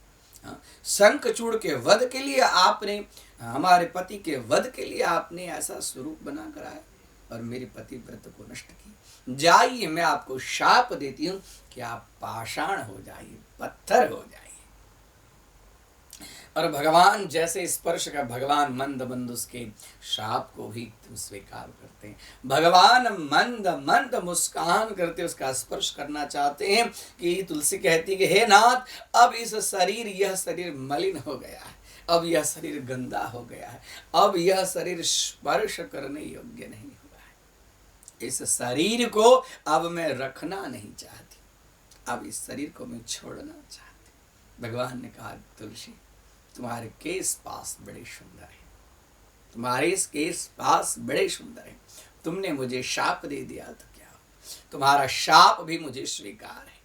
शंखचूड़ के वध के लिए आपने, हमारे पति के वध के लिए आपने ऐसा स्वरूप बना कर आया, और मेरे पति व्रत को नष्ट किया। जाइए, मैं आपको शाप देती हूँ कि आप पाषाण हो जाइए, पत्थर हो जाइए। और भगवान जैसे स्पर्श का, भगवान मंद मंद उसके शाप को भी स्वीकार करते हैं। भगवान मंद मंद मुस्कान करते उसका स्पर्श करना चाहते हैं कि तुलसी कहती कि हे नाथ, अब इस शरीर, यह शरीर मलिन हो गया है, अब यह शरीर गंदा हो गया है, अब यह शरीर स्पर्श करने योग्य नहीं हुआ है। इस शरीर को अब मैं रखना नहीं चाहती, अब इस शरीर को मैं छोड़ना चाहती। भगवान ने कहा, तुलसी तुम्हारे केस पास बड़े सुंदर है, तुम्हारे इस केस पास बड़े सुंदर है, तुमने मुझे शाप दे दिया तो क्या, तुम्हारा शाप भी मुझे स्वीकार है।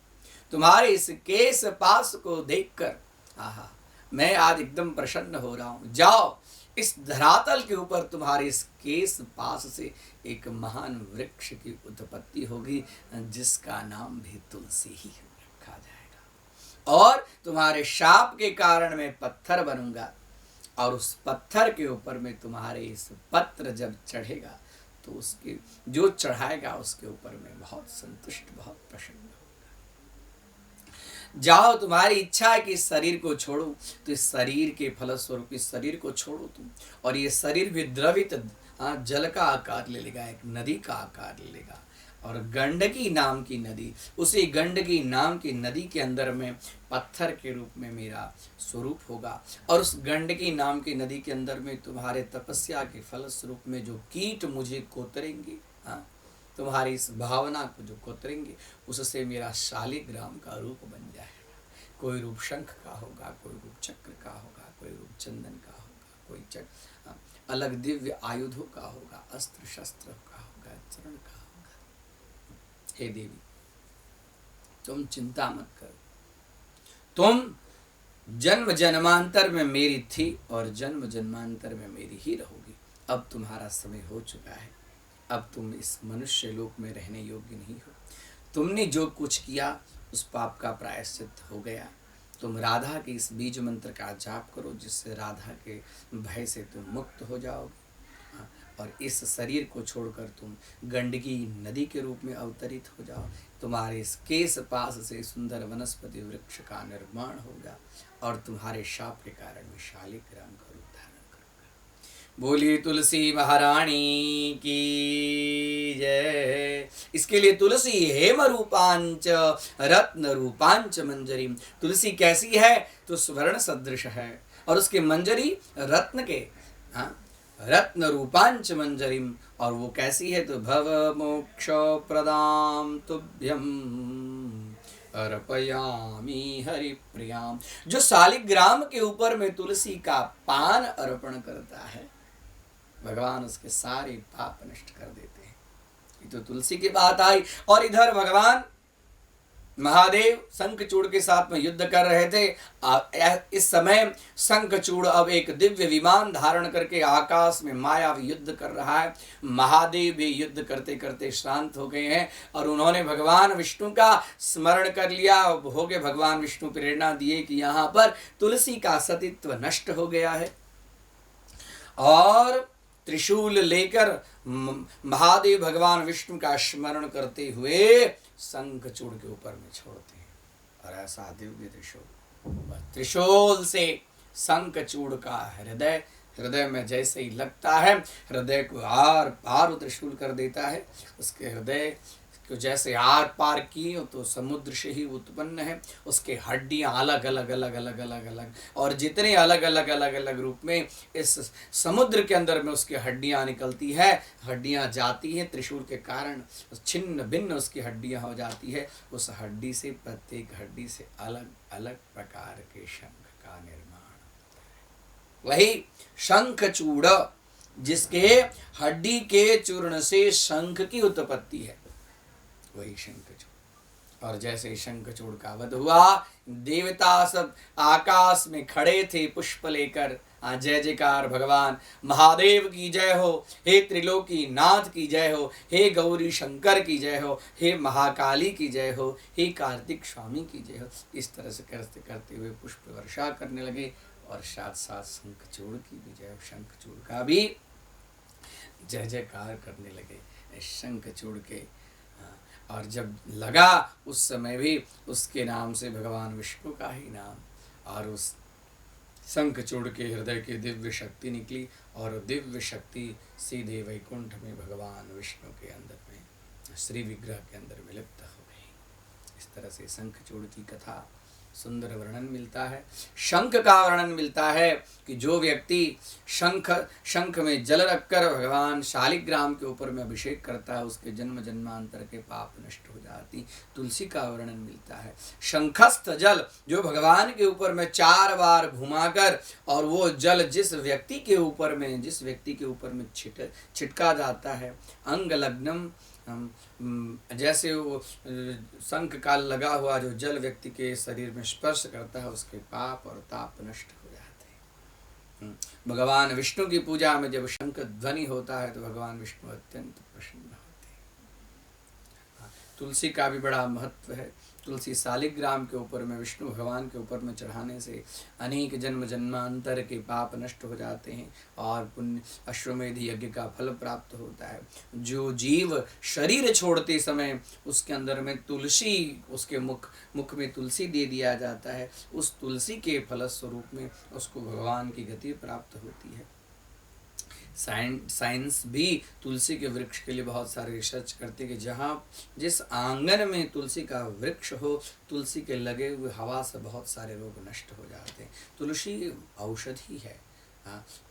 तुम्हारे इस केस पास को देखकर आहा, मैं आज एकदम प्रसन्न हो रहा हूं। जाओ, इस धरातल के ऊपर तुम्हारे इस केस पास से एक महान वृक्ष की उत्पत्ति होगी, जिसका नाम भी तुलसी ही रखा जाएगा। और तुम्हारे शाप के कारण मैं पत्थर बनूंगा, और उस पत्थर के ऊपर में तुम्हारे इस पत्र जब चढ़ेगा तो उसके जो चढ़ाएगा उसके ऊपर मैं बहुत संतुष्ट, बहुत प्रसन्न होगा। जाओ, तुम्हारी इच्छा है कि इस शरीर को छोड़ो, तो इस शरीर के फलस्वरूप इस शरीर को छोड़ो तुम, और ये शरीर भी द्रवित जल का आकार ले लेगा, एक नदी का आकार ले लेगा। और गंडकी नाम की नदी, उसी गंडकी नाम की नदी के अंदर में पत्थर के रूप में मेरा स्वरूप होगा, और उस गंडकी नाम की नदी के अंदर में तुम्हारे तपस्या के फल स्वरूप में जो कीट मुझे कोतरेंगे, तुम्हारी इस भावना को जो कोतरेंगे, उससे मेरा शालिग्राम का रूप बन जाएगा। कोई रूप शंख का होगा, कोई रूप चक्र का होगा, कोई रूप चंदन का होगा, कोई अलग दिव्य आयुधों का होगा, अस्त्र शस्त्र का होगा, चरण का होगा। हे देवी, तुम चिंता मत करो, तुम जन्म जन्मांतर में मेरी थी और जन्म जन्मांतर में मेरी ही रहोगी। अब तुम्हारा समय हो चुका है, अब तुम इस मनुष्य लोक में रहने योग्य नहीं हो। तुमने जो कुछ किया उस पाप का प्रायश्चित हो गया। तुम राधा के इस बीज मंत्र का जाप करो, जिससे राधा के भय से तुम मुक्त हो जाओगे, और इस शरीर को छोड़कर तुम गंडकी नदी के रूप में अवतरित हो जाओ। तुम्हारे इस केस पास से सुंदर वनस्पति वृक्ष का निर्माण होगा, और तुम्हारे शाप के कारण मैं शालिग्राम का रूप धारण करूंगा। बोलिए तुलसी महारानी की जय। इसके लिए तुलसी हेम रूपांच रत्न रूपांच मंजरी। तुलसी कैसी है? तो स्वर्ण सदृश है, और उसकी मंजरी रत्न के रत्न रूपांच मंजरीम। और वो कैसी है? तो भव मोक्ष प्रदाम तुभ्यम अर्पयामि हरिप्रियाम। जो शालिग्राम के ऊपर में तुलसी का पान अर्पण करता है, भगवान उसके सारे पाप नष्ट कर देते हैं। ये तो तुलसी की बात आई। और इधर भगवान महादेव शंखचूड़ के साथ में युद्ध कर रहे थे। इस समय शंखचूड़ अब एक दिव्य विमान धारण करके आकाश में मायावी युद्ध कर रहा है। महादेव भी युद्ध करते करते शांत हो गए हैं, और उन्होंने भगवान विष्णु का स्मरण कर लिया। हो गए भगवान विष्णु प्रेरणा दिए कि यहाँ पर तुलसी का सतीत्व नष्ट हो गया है, और त्रिशूल लेकर महादेव भगवान विष्णु का स्मरण करते हुए शंखचूड़ के ऊपर में छोड़ते हैं। और ऐसा दिव्य त्रिशूल से शंखचूड़ का हृदय में जैसे ही लगता है, हृदय को आर पार त्रिशूल कर देता है। उसके हृदय को जैसे आर पार की तो समुद्र से ही उत्पन्न है। उसके हड्डियां अलग अलग अलग अलग अलग अलग, और जितने अलग अलग अलग अलग रूप में इस समुद्र के अंदर में उसकी हड्डियां निकलती है, हड्डियां जाती हैं त्रिशूल के कारण, छिन्न भिन्न उसकी हड्डियां हो जाती है। उस हड्डी से, प्रत्येक हड्डी से अलग अलग प्रकार के शंख का निर्माण। वही शंखचूड़, जिसके हड्डी के चूर्ण से शंख की उत्पत्ति है, वही शंखचूड़। और जैसे शंखचूड़ का वध हुआ, देवता सब आकाश में खड़े थे पुष्प लेकर। जय जयकार भगवान महादेव की जय हो, हे त्रिलोकी नाथ की जय हो, हे गौरी शंकर की जय हो, हे महाकाली की जय हो, हे कार्तिक स्वामी की जय हो। इस तरह से करते करते हुए पुष्प वर्षा करने लगे, और साथ साथ शंखचूड़ की भी जय हो। शंखचूड़ का भी जय जयकार करने लगे शंखचूड़ के। और जब लगा उस समय भी उसके नाम से भगवान विष्णु का ही नाम, और उस शंखचूड़ के हृदय की दिव्य शक्ति निकली और दिव्य शक्ति सीधे वैकुंठ में भगवान विष्णु के अंदर में श्री विग्रह के अंदर विलिप्त हो गई। इस तरह से शंखचूड़ की कथा सुंदर वर्णन मिलता है। शंख का वर्णन मिलता है कि जो व्यक्ति शंख में जल रखकर भगवान शालिग्राम के ऊपर में अभिषेक करता है उसके जन्म जन्मांतर के पाप नष्ट हो जाती। तुलसी का वर्णन मिलता है। शंखस्थ जल जो भगवान के ऊपर में 4 बार घुमाकर और वो जल जिस व्यक्ति के ऊपर में छिटका जाता है, अंग लग्नम, जैसे वो शंख का लगा हुआ जो जल व्यक्ति के शरीर में स्पर्श करता है उसके पाप और ताप नष्ट हो जाते हैं। भगवान विष्णु की पूजा में जब शंख ध्वनि होता है तो भगवान विष्णु अत्यंत प्रसन्न होते हैं। तुलसी का भी बड़ा महत्व है। तुलसी शालिग्राम के ऊपर में विष्णु भगवान के ऊपर में चढ़ाने से अनेक जन्म जन्मांतर के पाप नष्ट हो जाते हैं और पुण्य अश्वमेध यज्ञ का फल प्राप्त होता है। जो जीव शरीर छोड़ते समय उसके अंदर में तुलसी, उसके मुख में तुलसी दे दिया जाता है, उस तुलसी के फलस्वरूप में उसको भगवान की गति प्राप्त होती है। साइंस भी तुलसी के वृक्ष के लिए बहुत सारे रिसर्च करते हैं कि जिस आंगन में तुलसी का वृक्ष हो, तुलसी के लगे हुए हवा से बहुत सारे रोग नष्ट हो जाते हैं। तुलसी औषधि है।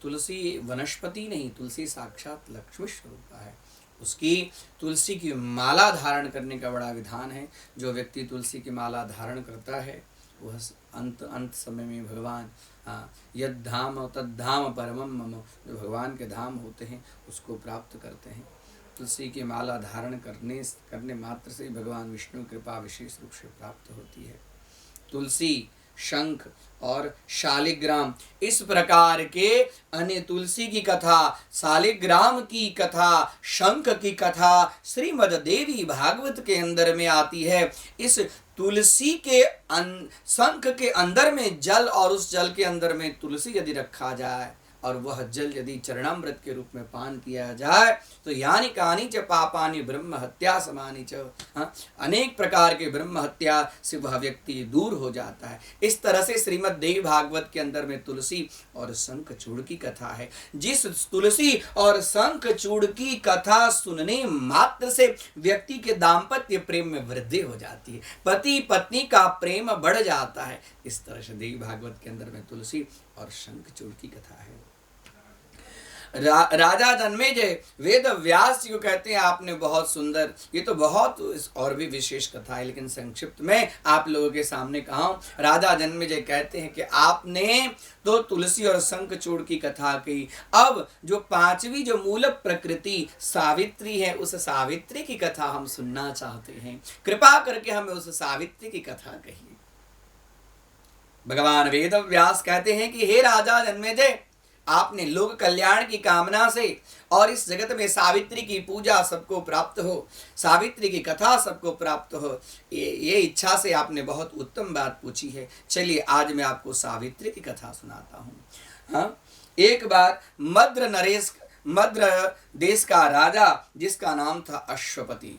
तुलसी वनस्पति नहीं, तुलसी साक्षात लक्ष्मी स्वरूप है। उसकी तुलसी की माला धारण करने का बड़ा विधान है। जो व्यक्ति तुलसी की माला धारण करता है वह अंत समय में भगवान यद धाम तद्धाम परमम मम, जो भगवान के धाम होते हैं उसको प्राप्त करते हैं। तुलसी की माला धारण करने मात्र से भगवान विष्णु की कृपा विशेष रूप से प्राप्त होती है। तुलसी, शंख और शालिग्राम, इस प्रकार के अन्य तुलसी की कथा, शालिग्राम की कथा, शंख की कथा श्रीमद् देवी भागवत के अंदर में आती है। इस तुलसी के शंख के अंदर में जल और उस जल के अंदर में तुलसी यदि रखा जाए और वह जल यदि चरणामृत के रूप में पान किया जाए तो यानी कानी च पापानि ब्रह्म हत्या समानी च, अनेक प्रकार के ब्रह्म हत्या से वह व्यक्ति दूर हो जाता है। इस तरह से श्रीमद् देवी भागवत के अंदर में तुलसी और शंखचूड़ की कथा है। जिस तुलसी और शंखचूड़ की कथा सुनने मात्र से व्यक्ति के दाम्पत्य प्रेम में वृद्धि हो जाती है, पति पत्नी का प्रेम बढ़ जाता है। इस तरह से देवी भागवत के अंदर में तुलसी और शंखचूड़ की कथा है। राजा जन्मेजय वेद व्यास जी को कहते हैं आपने बहुत सुंदर, ये तो बहुत और भी विशेष कथा है लेकिन संक्षिप्त में आप लोगों के सामने कहा हूं। राजा जन्मेजय कहते हैं कि आपने तो तुलसी और शंखचूड़ की कथा की, अब जो 5वीं जो मूल प्रकृति सावित्री है उस सावित्री की कथा हम सुनना चाहते हैं। कृपा करके हमें उस सावित्री की कथा कहिए। भगवान वेद व्यास कहते हैं कि हे राजा जन्मेजय, आपने लोक कल्याण की कामना से और इस जगत में सावित्री की पूजा सबको प्राप्त हो, सावित्री की कथा सबको प्राप्त हो, ये इच्छा से आपने बहुत उत्तम बात पूछी है। चलिए आज मैं आपको सावित्री की कथा सुनाता हूँ। एक बार मद्र देश का राजा जिसका नाम था अश्वपति,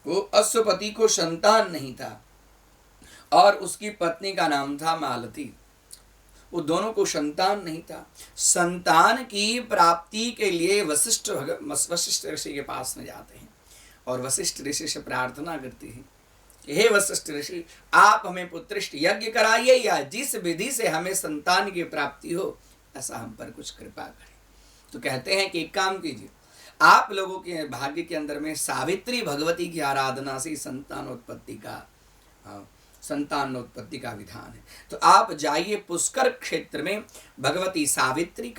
वो अश्वपति को संतान नहीं था और उसकी पत्नी का नाम था मालती। वो दोनों को संतान नहीं था। संतान की प्राप्ति के लिए वशिष्ठ ऋषि के पास में जाते हैं और वशिष्ठ ऋषि से प्रार्थना करते हैं, हे वशिष्ठ ऋषि, आप हमें पुत्रिष्ट यज्ञ कराइए या जिस विधि से हमें संतान की प्राप्ति हो ऐसा हम पर कुछ कृपा करें। तो कहते हैं कि एक काम कीजिए, आप लोगों के भाग्य के अंदर में सावित्री भगवती की आराधना से संतानोत्पत्ति का विधान है। तो आप जाइए पुष्कर क्षेत्र में भगवती सावित्री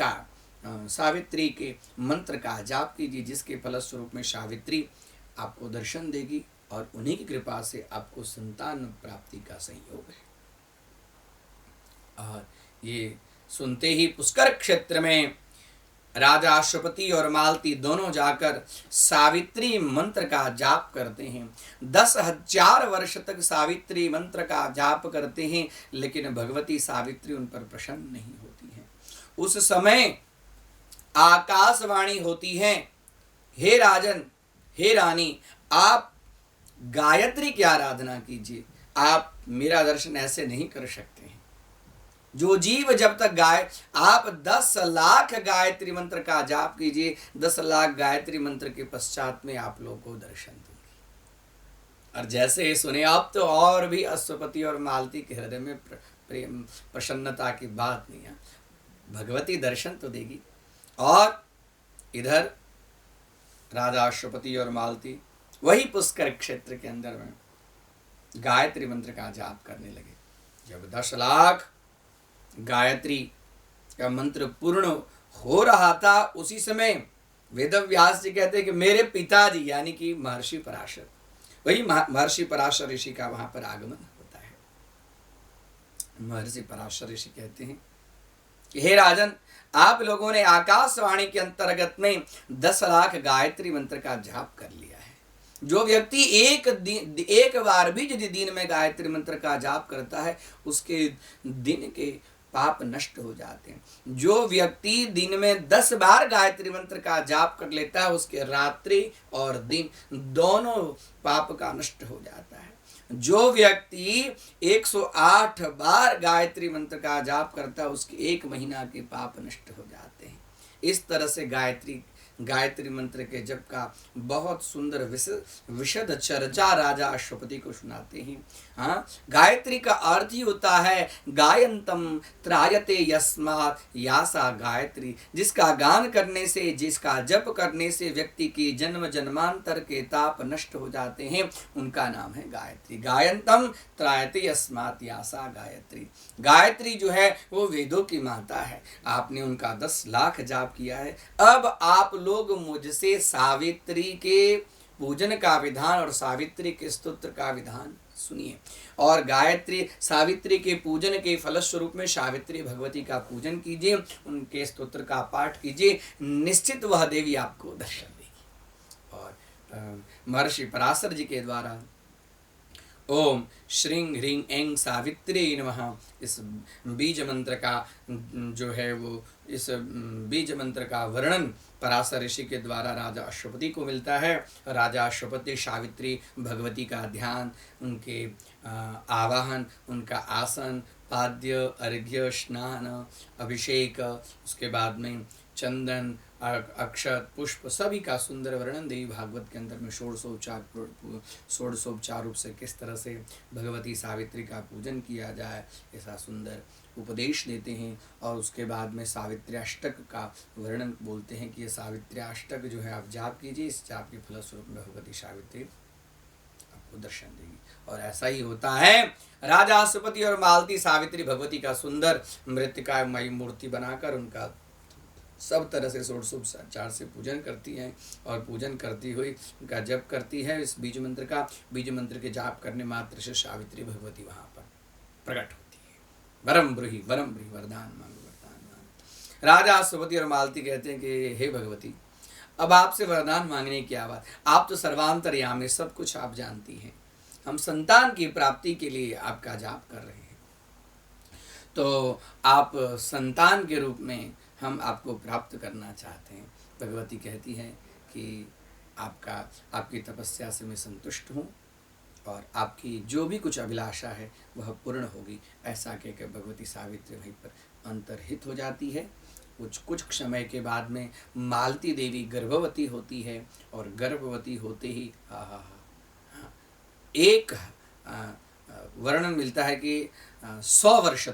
के मंत्र का जाप कीजिए, जिसके फलस्वरूप में सावित्री आपको दर्शन देगी और उन्हीं की कृपा से आपको संतान प्राप्ति का संयोग है। और ये सुनते ही पुष्कर क्षेत्र में राजा अश्वपति और मालती दोनों जाकर सावित्री मंत्र का जाप करते हैं। 10,000 वर्ष तक सावित्री मंत्र का जाप करते हैं लेकिन भगवती सावित्री उन पर प्रसन्न नहीं होती हैं। उस समय आकाशवाणी होती हैं, हे राजन, हे रानी, आप गायत्री की आराधना कीजिए, आप मेरा दर्शन ऐसे नहीं कर सकते हैं। जो जीव जब तक आप 10 लाख गायत्री मंत्र का जाप कीजिए, 10 लाख गायत्री मंत्र के पश्चात में आप लोगों को दर्शन दूंगी। और जैसे ही सुने आप तो और भी अश्वपति और मालती के हृदय में प्रेम प्रसन्नता की बात नहीं है। भगवती दर्शन तो देगी। और इधर राजा अश्वपति और मालती वही पुष्कर क्षेत्र के अंदर में गायत्री मंत्र का जाप करने लगे। जब 10 लाख गायत्री का मंत्र पूर्ण हो रहा था, उसी समय वेदव्यास जी कहते हैं कि मेरे पिताजी यानी कि महर्षि पराशर, वही महर्षि पराशर ऋषि का वहां पर आगमन होता है। महर्षि पराशर ऋषि कहते हैं कि हे राजन, आप लोगों ने आकाशवाणी के अंतर्गत में 10 लाख गायत्री मंत्र का जाप कर लिया है। जो व्यक्ति एक बार भी यदि दिन में गायत्री मंत्र का जाप करता है, उसके दिन के पाप नष्ट हो जाते हैं। जो व्यक्ति दिन में 10 बार गायत्री मंत्र का जाप कर लेता है, उसके रात्रि और दिन दोनों पाप का नष्ट हो जाता है। जो व्यक्ति 108 बार गायत्री मंत्र का जाप करता है, उसके 1 महीना के पाप नष्ट हो जाते हैं। इस तरह से गायत्री मंत्र के जप का बहुत सुंदर विशद चर्चा राजा अश्वपति को सुनाते हैं। हाँ, गायत्री का अर्थ ही होता है गायंतम त्रायते यस्मात् यासा गायत्री, जिसका गान करने से, जिसका जप करने से व्यक्ति की जन्म जन्मांतर के ताप नष्ट हो जाते हैं, उनका नाम है गायत्री। गायंतम त्रायते यस्मात् यासा गायत्री। गायत्री जो है वो वेदों की माता है। आपने उनका 10 लाख जाप किया है। अब आप लोग मुझसे सावित्री के पूजन का विधान और सावित्री के स्तोत्र का विधान सुनिए। और गायत्री सावित्री के पूजन के फलस्वरूप में सावित्री भगवती का पूजन कीजिए, उनके स्तोत्र का पाठ कीजिए, निश्चित वह देवी आपको दर्शन देगी। और महर्षि पराशर जी के द्वारा ओम श्रीं ह्रीं ऐं सावित्री नमः, इस बीज मंत्र का जो है वो इस बीज मंत्र का वर्णन पराशर ऋषि के द्वारा राजा अश्वपति को मिलता है। राजा अश्वपति सावित्री भगवती का ध्यान, उनके आवाहन, उनका आसन, पाद्य, अर्घ्य, स्नान, अभिषेक, उसके बाद में चंदन, अक्षत, पुष्प सभी का सुंदर वर्णन देवी भागवत के अंदर में षोडशोपचार रूप से किस तरह से भगवती सावित्री का पूजन किया जाए, ऐसा सुंदर उपदेश देते हैं। और उसके बाद में सावित्री अष्टक का वर्णन बोलते हैं कि ये सावित्री अष्टक जो है आप जाप कीजिए, इस जाप के फलस्वरूप में भगवती सावित्री आपको दर्शन देगी। और ऐसा ही होता है। राजा अश्वपति और मालती सावित्री भगवती का सुंदर मृत्तिकामयी मूर्ति बनाकर उनका सब तरह से षोडशोपचार से पूजन करती हैं। और पूजन करती हुई उनका जप करती है। इस बीज मंत्र के जाप करने मात्र से सावित्री भगवती वहाँ पर प्रकट होती है। वरम ब्रूहि वरदान मांगो वरदान मांगो। राजा अश्वपति और मालती कहते हैं कि हे भगवती, अब आपसे वरदान मांगने की आवाज़, आप तो सर्वांतर्यामी, सब कुछ आप जानती हैं। हम संतान की प्राप्ति के लिए आपका जाप कर रहे हैं, तो आप संतान के रूप में हम आपको प्राप्त करना चाहते हैं। भगवती कहती हैं कि आपकी तपस्या से मैं संतुष्ट हूँ और आपकी जो भी कुछ अभिलाषा है वह पूर्ण होगी। ऐसा कहकर भगवती सावित्री वहीं पर अंतर्हित हो जाती है। कुछ समय के बाद में मालती देवी गर्भवती होती है। और गर्भवती होते ही एक वर्णन मिलता है कि 100 वर्ष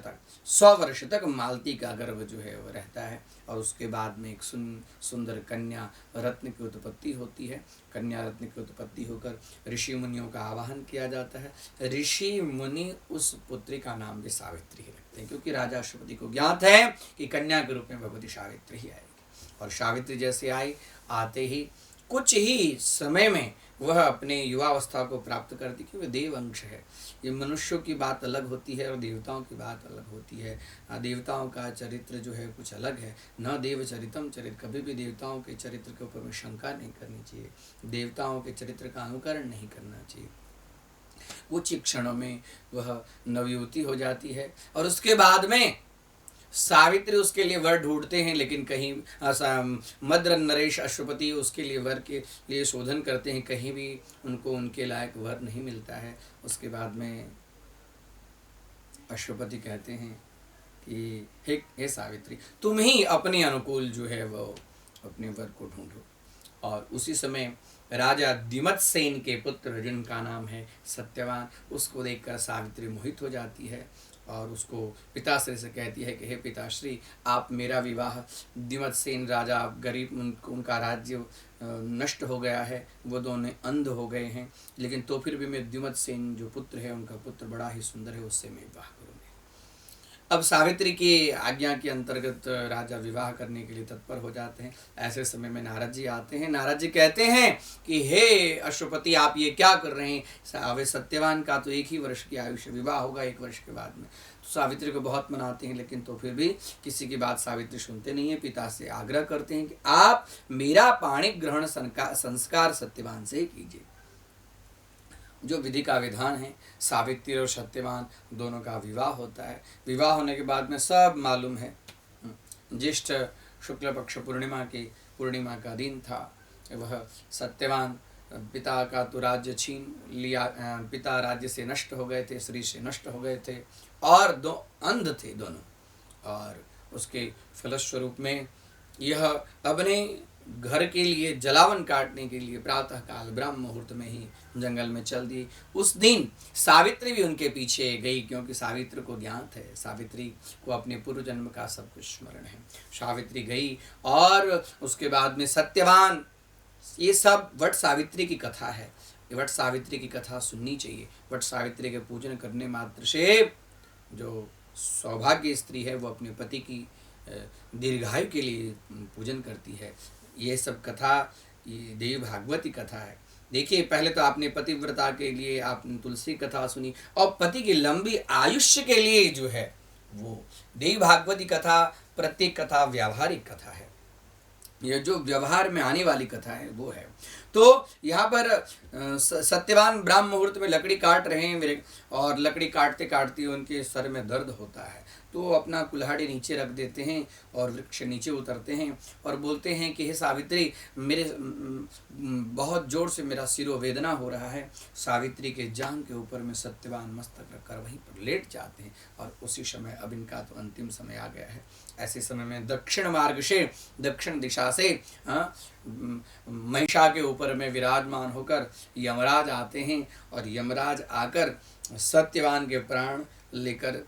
तक मालती का गर्भ जो है वो रहता है। और उसके बाद में एक सुंदर कन्या रत्न की उत्पत्ति होती है। कन्या रत्न की उत्पत्ति होकर ऋषि मुनियों का आवाहन किया जाता है। ऋषि मुनि उस पुत्री का नाम भी सावित्री ही रखते हैं, क्योंकि राजा अश्वपति को ज्ञात है कि कन्या के रूप में भगवती सावित्री ही आएगी। और सावित्री जैसे आई, आते ही कुछ ही समय में वह अपने युवावस्था को प्राप्त करती, कि वह देव अंश है। ये मनुष्यों की बात अलग होती है और देवताओं की बात अलग होती है। देवताओं का चरित्र जो है कुछ अलग है। न देव चरितम चरित, कभी भी देवताओं के चरित्र के ऊपर में शंका नहीं करनी चाहिए। देवताओं के चरित्र का अनुकरण नहीं करना चाहिए। कुछ ही क्षणों में वह नवयुवती हो जाती है। और उसके बाद में सावित्री उसके लिए वर ढूंढते हैं, लेकिन कहीं मद्र नरेश अश्वपति उसके लिए वर के लिए शोधन करते हैं, कहीं भी उनको उनके लायक वर नहीं मिलता है। उसके बाद में अश्वपति कहते हैं कि हे सावित्री, तुम ही अपने अनुकूल जो है वो अपने वर को ढूंढो। और उसी समय राजा दिमतसेन के पुत्र जिनका नाम है सत्यवान, उसको देखकर सावित्री मोहित हो जाती है और उसको पिताश्री से कहती है कि हे पिताश्री, आप मेरा विवाह, दिमतसेन राजा गरीब, उनका राज्य नष्ट हो गया है, वो दोनों अंध हो गए हैं, लेकिन तो फिर भी मैं दिमतसेन जो पुत्र है, उनका पुत्र बड़ा ही सुंदर है, उससे मैं विवाह करूँगी। अब सावित्री की आज्ञा के अंतर्गत राजा विवाह करने के लिए तत्पर हो जाते हैं। ऐसे समय में नारद जी आते हैं। नारद जी कहते हैं कि हे अश्वपति, आप ये क्या कर रहे हैं? सत्यवान का तो 1 ही वर्ष की आयुष्य, विवाह होगा 1 वर्ष के बाद में। तो सावित्री को बहुत मनाते हैं, लेकिन तो फिर भी किसी की बात सावित्री सुनते नहीं है। पिता से आग्रह करते हैं कि आप मेरा पाणी ग्रहण संस्कार सत्यवान से कीजिए। जो विधि का विधान है, सावित्री और सत्यवान दोनों का विवाह होता है। विवाह होने के बाद में सब मालूम है, ज्येष्ठ शुक्ल पक्ष पूर्णिमा का दिन था। वह सत्यवान पिता का तो राज्य छीन लिया, पिता राज्य से नष्ट हो गए थे, श्री से नष्ट हो गए थे और 2 अंध थे दोनों। और उसके फलस्वरूप में यह अपने घर के लिए जलावन काटने के लिए प्रातः काल ब्रह्म मुहूर्त में ही जंगल में चल दी। उस दिन सावित्री भी उनके पीछे गई, क्योंकि सावित्री को ज्ञात है, सावित्री को अपने पूर्व जन्म का सब कुछ स्मरण है। सावित्री गई और उसके बाद में सत्यवान, ये सब वट सावित्री की कथा है। वट सावित्री की कथा सुननी चाहिए। वट सावित्री के पूजन करने मात्र से जो सौभाग्य स्त्री है वो अपने पति की दीर्घायु के लिए पूजन करती है। ये सब कथा ये देवी भागवती कथा है। देखिए, पहले तो आपने पतिव्रता के लिए आपने तुलसी कथा सुनी, और पति की लंबी आयुष्य के लिए जो है वो देवी भागवती कथा, प्रत्येक कथा व्यावहारिक कथा है। यह जो व्यवहार में आने वाली कथा है वो है। तो यहाँ पर सत्यवान ब्राह्म मुहूर्त में लकड़ी काट रहे हैं मेरे, और लकड़ी काटते काटते उनके सर में दर्द होता है, तो अपना कुल्हाड़ी नीचे रख देते हैं और वृक्ष नीचे उतरते हैं और बोलते हैं कि हे सावित्री, मेरे बहुत जोर से मेरा सिरोवेदना हो रहा है। सावित्री के जांघ के ऊपर में सत्यवान मस्तक रखकर वहीं पर लेट जाते हैं, और उसी समय अब इनका तो अंतिम समय आ गया है। ऐसे समय में दक्षिण मार्ग से, दक्षिण दिशा से महिषा के ऊपर में विराजमान होकर यमराज आते हैं, और यमराज आकर सत्यवान के प्राण लेकर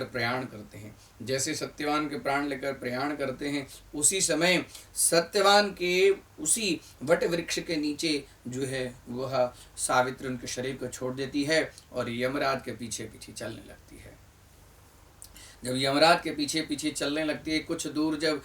प्रयाण करते हैं। जैसे सत्यवान के प्राण लेकर प्रयाण करते हैं, उसी समय सत्यवान के उसी वट वृक्ष के नीचे जो है वह सावित्री उनके शरीर को छोड़ देती है और यमराज के पीछे पीछे चलने लगती है। जब यमराज के पीछे पीछे चलने लगती है, कुछ दूर जब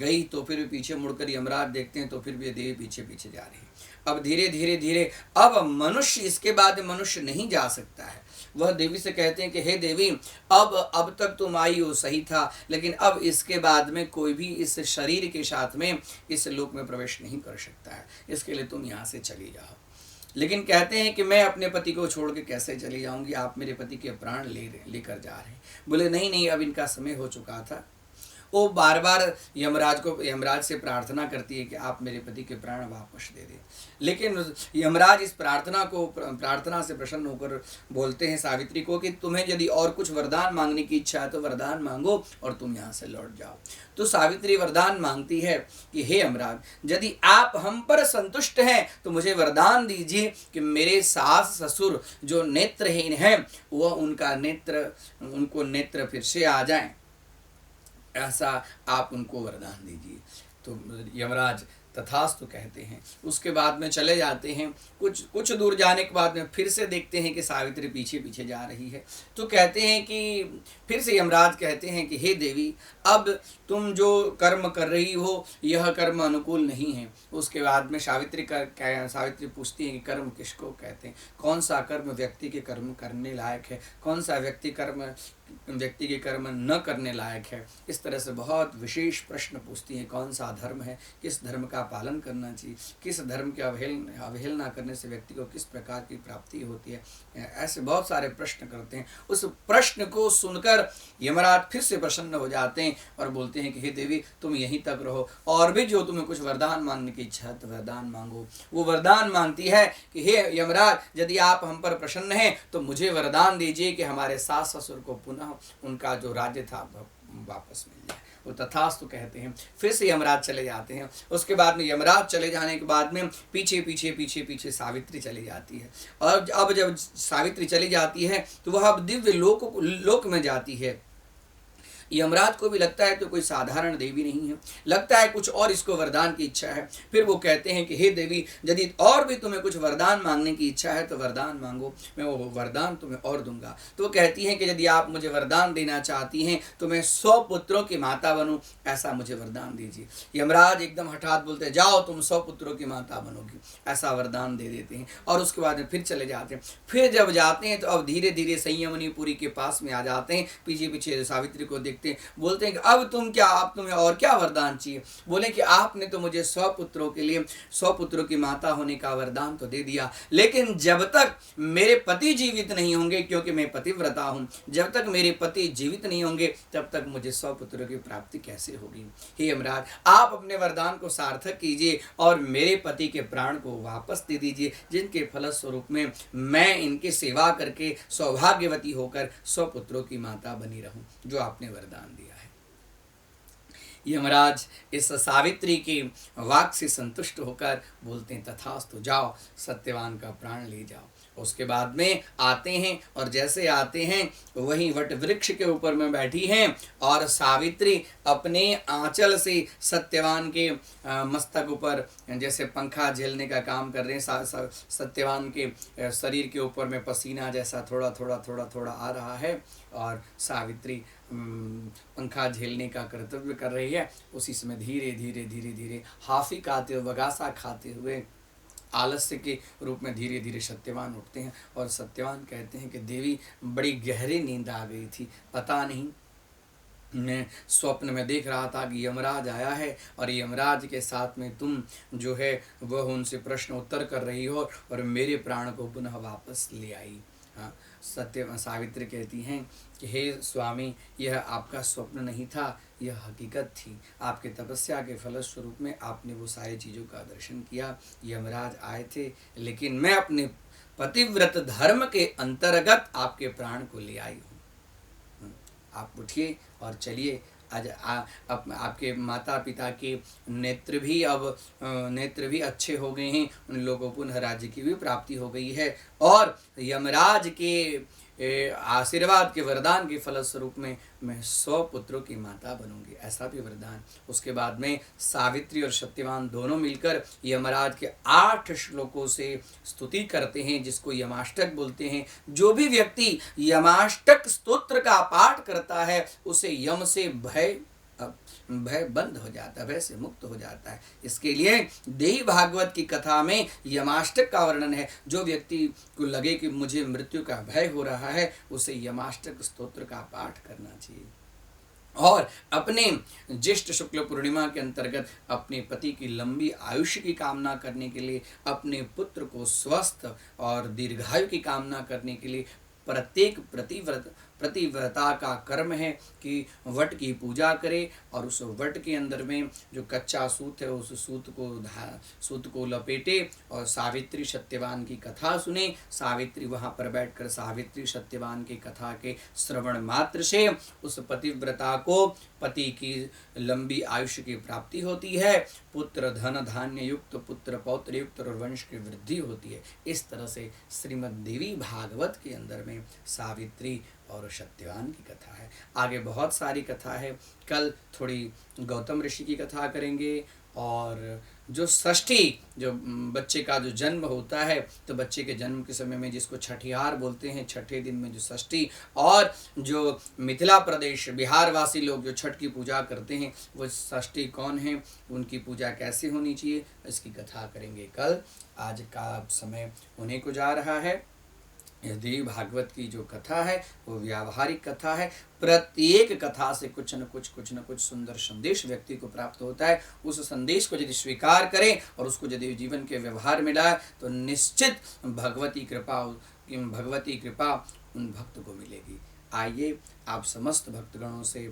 गई तो फिर भी पीछे मुड़कर यमराज देखते हैं तो फिर भी देवी पीछे पीछे जा रही है। अब धीरे धीरे धीरे अब मनुष्य, इसके बाद मनुष्य नहीं जा सकता है। वह देवी से कहते हैं कि हे देवी, अब तक तुम आई हो सही था, लेकिन अब इसके बाद में कोई भी इस शरीर के साथ में इस लोक में प्रवेश नहीं कर सकता है, इसके लिए तुम यहाँ से चली जाओ। लेकिन कहते हैं कि मैं अपने पति को छोड़ के कैसे चली जाऊंगी, आप मेरे पति के प्राण लेकर जा रहे हैं। बोले नहीं, अब इनका समय हो चुका था। वो बार बार यमराज से प्रार्थना करती है कि आप मेरे पति के प्राण वापस दे दें, लेकिन यमराज इस प्रार्थना से प्रसन्न होकर बोलते हैं सावित्री को कि तुम्हें यदि और कुछ वरदान मांगने की इच्छा है तो वरदान मांगो और तुम यहाँ से लौट जाओ। तो सावित्री वरदान मांगती है कि हे यमराज, यदि आप हम पर संतुष्ट हैं तो मुझे वरदान दीजिए कि मेरे सास ससुर जो नेत्रहीन हैं वह उनको नेत्र फिर से आ जाएं, ऐसा आप उनको वरदान दीजिए। तो यमराज तथास्तु कहते हैं। उसके बाद में चले जाते हैं। कुछ दूर जाने के बाद में फिर से देखते हैं कि सावित्री पीछे पीछे जा रही है। तो कहते हैं कि फिर से यमराज कहते हैं कि हे देवी, अब तुम जो कर्म कर रही हो यह कर्म अनुकूल नहीं है। उसके बाद में सावित्री पूछती है कि कर्म किसको कहते हैं, कौन सा कर्म व्यक्ति के कर्म करने लायक है, कौन सा व्यक्ति कर्म व्यक्ति के कर्म न करने लायक है। इस तरह से बहुत विशेष प्रश्न पूछती हैं, कौन सा धर्म है, किस धर्म का पालन करना चाहिए, किस धर्म की अवहेलना करने से व्यक्ति को किस प्रकार की प्राप्ति होती है। ऐसे बहुत सारे प्रश्न करते हैं। उस प्रश्न को सुनकर यमराज फिर से प्रसन्न हो जाते हैं और बोलते हैं कि हे देवी, तुम यहीं तक रहो, और भी जो तुम्हें कुछ वरदान मांगने की इच्छा है तो वरदान मांगो। वो वरदान मांगती है कि हे यमराज, यदि आप हम पर प्रसन्न हैं तो मुझे वरदान दीजिए कि हमारे सास ससुर को पुनः उनका जो राज्य था वापस मिल जाए। वो तथास्तु कहते हैं। फिर से यमराज चले जाते हैं। उसके बाद में यमराज चले जाने के बाद में पीछे पीछे पीछे पीछे सावित्री चली जाती है। और अब जब सावित्री चली जाती है तो वह अब दिव्य लोक में जाती है। यमराज को भी लगता है तो कोई साधारण देवी नहीं है, लगता है कुछ और इसको वरदान की इच्छा है। फिर वो कहते हैं कि हे देवी, यदि और भी तुम्हें कुछ वरदान मांगने की इच्छा है तो वरदान मांगो, मैं वो वरदान तुम्हें और दूंगा। तो वो कहती हैं कि यदि आप मुझे वरदान देना चाहती हैं तो मैं 100 पुत्रों की माता बनूं, ऐसा मुझे वरदान दीजिए। यमराज एकदम हठात बोलते हैं, जाओ तुम 100 पुत्रों की माता बनोगी, ऐसा वरदान दे देते हैं। और उसके बाद फिर चले जाते हैं। फिर जब जाते हैं तो अब धीरे धीरे संयमनीपुरी के पास में आ जाते हैं। पीछे पीछे सावित्री को बोलते हैं कि अब तुम्हें और क्या वरदान चाहिए। बोले कि आपने तो मुझे 100 पुत्रों के लिए 100 पुत्रों की माता होने का वरदान तो दे दिया, लेकिन जब तक मेरे पति जीवित नहीं होंगे, क्योंकि मैं पतिव्रता हूँ, जब तक मेरे पति जीवित नहीं होंगे तब तक मुझे 100 पुत्रों की प्राप्ति कैसे होगी। हे यमराज, आप अपने वरदान को सार्थक कीजिए और मेरे पति के प्राण को वापस दे दीजिए, जिनके फलस्वरूप में मैं इनकी सेवा करके सौभाग्यवती होकर 100 पुत्रों की माता बनी रहूं, जो आपने वरदान दिया है। यमराज इस सावित्री की वाक से संतुष्ट होकर बोलते हैं, तथास्तु, जाओ सत्यवान का प्राण ले जाओ। उसके बाद में आते हैं और जैसे आते हैं वहीं वट वृक्ष के ऊपर में बैठी हैं और सावित्री अपने आंचल से सत्यवान के मस्तक ऊपर जैसे पंखा झेलने का काम कर रहे हैं। सत्यवान के शरीर के ऊपर में पसीना जैसा थोड़ा थोड़ा आ रहा है और सावित्री पंखा झेलने का कर्तव्य कर रही है। उसी समय धीरे धीरे हाफी खाते हुए, बगासा खाते हुए, आलस्य के रूप में धीरे धीरे सत्यवान उठते हैं और सत्यवान कहते हैं कि देवी, बड़ी गहरी नींद आ गई थी, पता नहीं, मैं स्वप्न में देख रहा था कि यमराज आया है और यमराज के साथ में तुम जो है वह उनसे प्रश्न उत्तर कर रही हो और मेरे प्राण को पुनः वापस ले आई। हाँ, सावित्री कहती हैं कि हे स्वामी, यह आपका स्वप्न नहीं था, यह हकीकत थी। आपके तपस्या के फलस्वरूप में आपने वो सारी चीज़ों का दर्शन किया। यमराज आए थे, लेकिन मैं अपने पतिव्रत धर्म के अंतर्गत आपके प्राण को ले आई हूँ। आप उठिए और चलिए। आज आपके माता पिता के नेत्र भी अच्छे हो गए हैं, उन लोगों को पुनः राज्य की भी प्राप्ति हो गई है और यमराज के आशीर्वाद के वरदान के फलस्वरूप में मैं 100 पुत्रों की माता बनूंगी, ऐसा भी वरदान। उसके बाद में सावित्री और सत्यवान दोनों मिलकर यमराज के 8 श्लोकों से स्तुति करते हैं, जिसको यमाष्टक बोलते हैं। जो भी व्यक्ति यमाष्टक स्तोत्र का पाठ करता है उसे यम से भय बंद हो जाता है, भय से मुक्त हो जाता है। इसके लिए देवी भागवत की कथा में यमाष्टक का वर्णन है। जो व्यक्ति को लगे कि मुझे मृत्यु का भय हो रहा है, उसे यमाष्टक स्तोत्र का पाठ करना चाहिए और अपने ज्येष्ठ शुक्ल पूर्णिमा के अंतर्गत अपने पति की लंबी आयुष्य की कामना करने के लिए, अपने पुत्र को स्वस्थ और दीर्घायु की कामना करने के लिए प्रत्येक प्रतिव्रता का कर्म है कि वट की पूजा करे और उस वट के अंदर में जो कच्चा सूत है उस सूत को लपेटे और सावित्री सत्यवान की कथा सुने। सावित्री वहाँ पर बैठकर सावित्री सत्यवान की कथा के श्रवण मात्र से उस पतिव्रता को पति की लंबी आयुष्य की प्राप्ति होती है, पुत्र धन धान्य युक्त, पुत्र पौत्र युक्त और वंश की वृद्धि होती है। इस तरह से श्रीमद् देवी भागवत के अंदर में सावित्री और सत्यवान की कथा है। आगे बहुत सारी कथा है। कल थोड़ी गौतम ऋषि की कथा करेंगे और जो षष्ठी, जो बच्चे का जो जन्म होता है, तो बच्चे के जन्म के समय में जिसको छठिहार बोलते हैं, छठे दिन में जो षष्ठी, और जो मिथिला प्रदेश बिहार वासी लोग जो छठ की पूजा करते हैं वो षष्ठी कौन है, उनकी पूजा कैसे होनी चाहिए, इसकी कथा करेंगे कल। आज का समय होने को जा रहा है। यह देवी भागवत की जो कथा है वो व्यावहारिक कथा है। प्रत्येक कथा से कुछ न कुछ सुंदर संदेश व्यक्ति को प्राप्त होता है। उस संदेश को यदि स्वीकार करें और उसको यदि जीवन के व्यवहार में लाए तो निश्चित भगवती कृपा उन भक्त को मिलेगी। आइए आप समस्त भक्तगणों से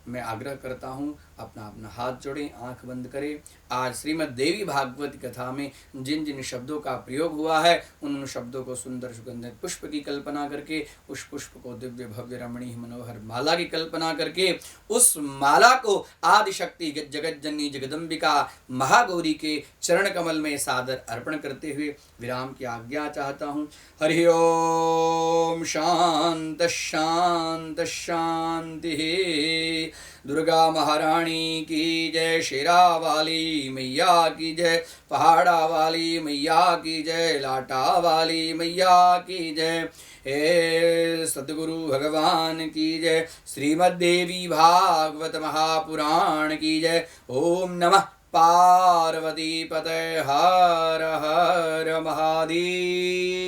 मैं आग्रह करता हूँ, अपना अपना हाथ जोड़ें, आंख बंद करें। आज श्रीमद् देवी भागवत कथा में जिन जिन शब्दों का प्रयोग हुआ है उन शब्दों को सुंदर सुगंधित पुष्प की कल्पना करके, उस पुष्प को दिव्य भव्य रमणीय मनोहर माला की कल्पना करके, उस माला को आदिशक्ति जगत जननी जगदम्बिका महागौरी के चरण कमल में सादर अर्पण करते हुए विराम की आज्ञा चाहता हूँ। हरि ओम शांत शांत शांति। दुर्गा महारानी की जय, शेरा वाली मैया की जय, पहाड़ा वाली मैया की जय, लाटा वाली मैया की जय, हे सद्गुरु भगवान की जय, श्रीमद् देवी भागवत महापुराण की जय। ओम नमः पार्वती पते, हर हर महादेव।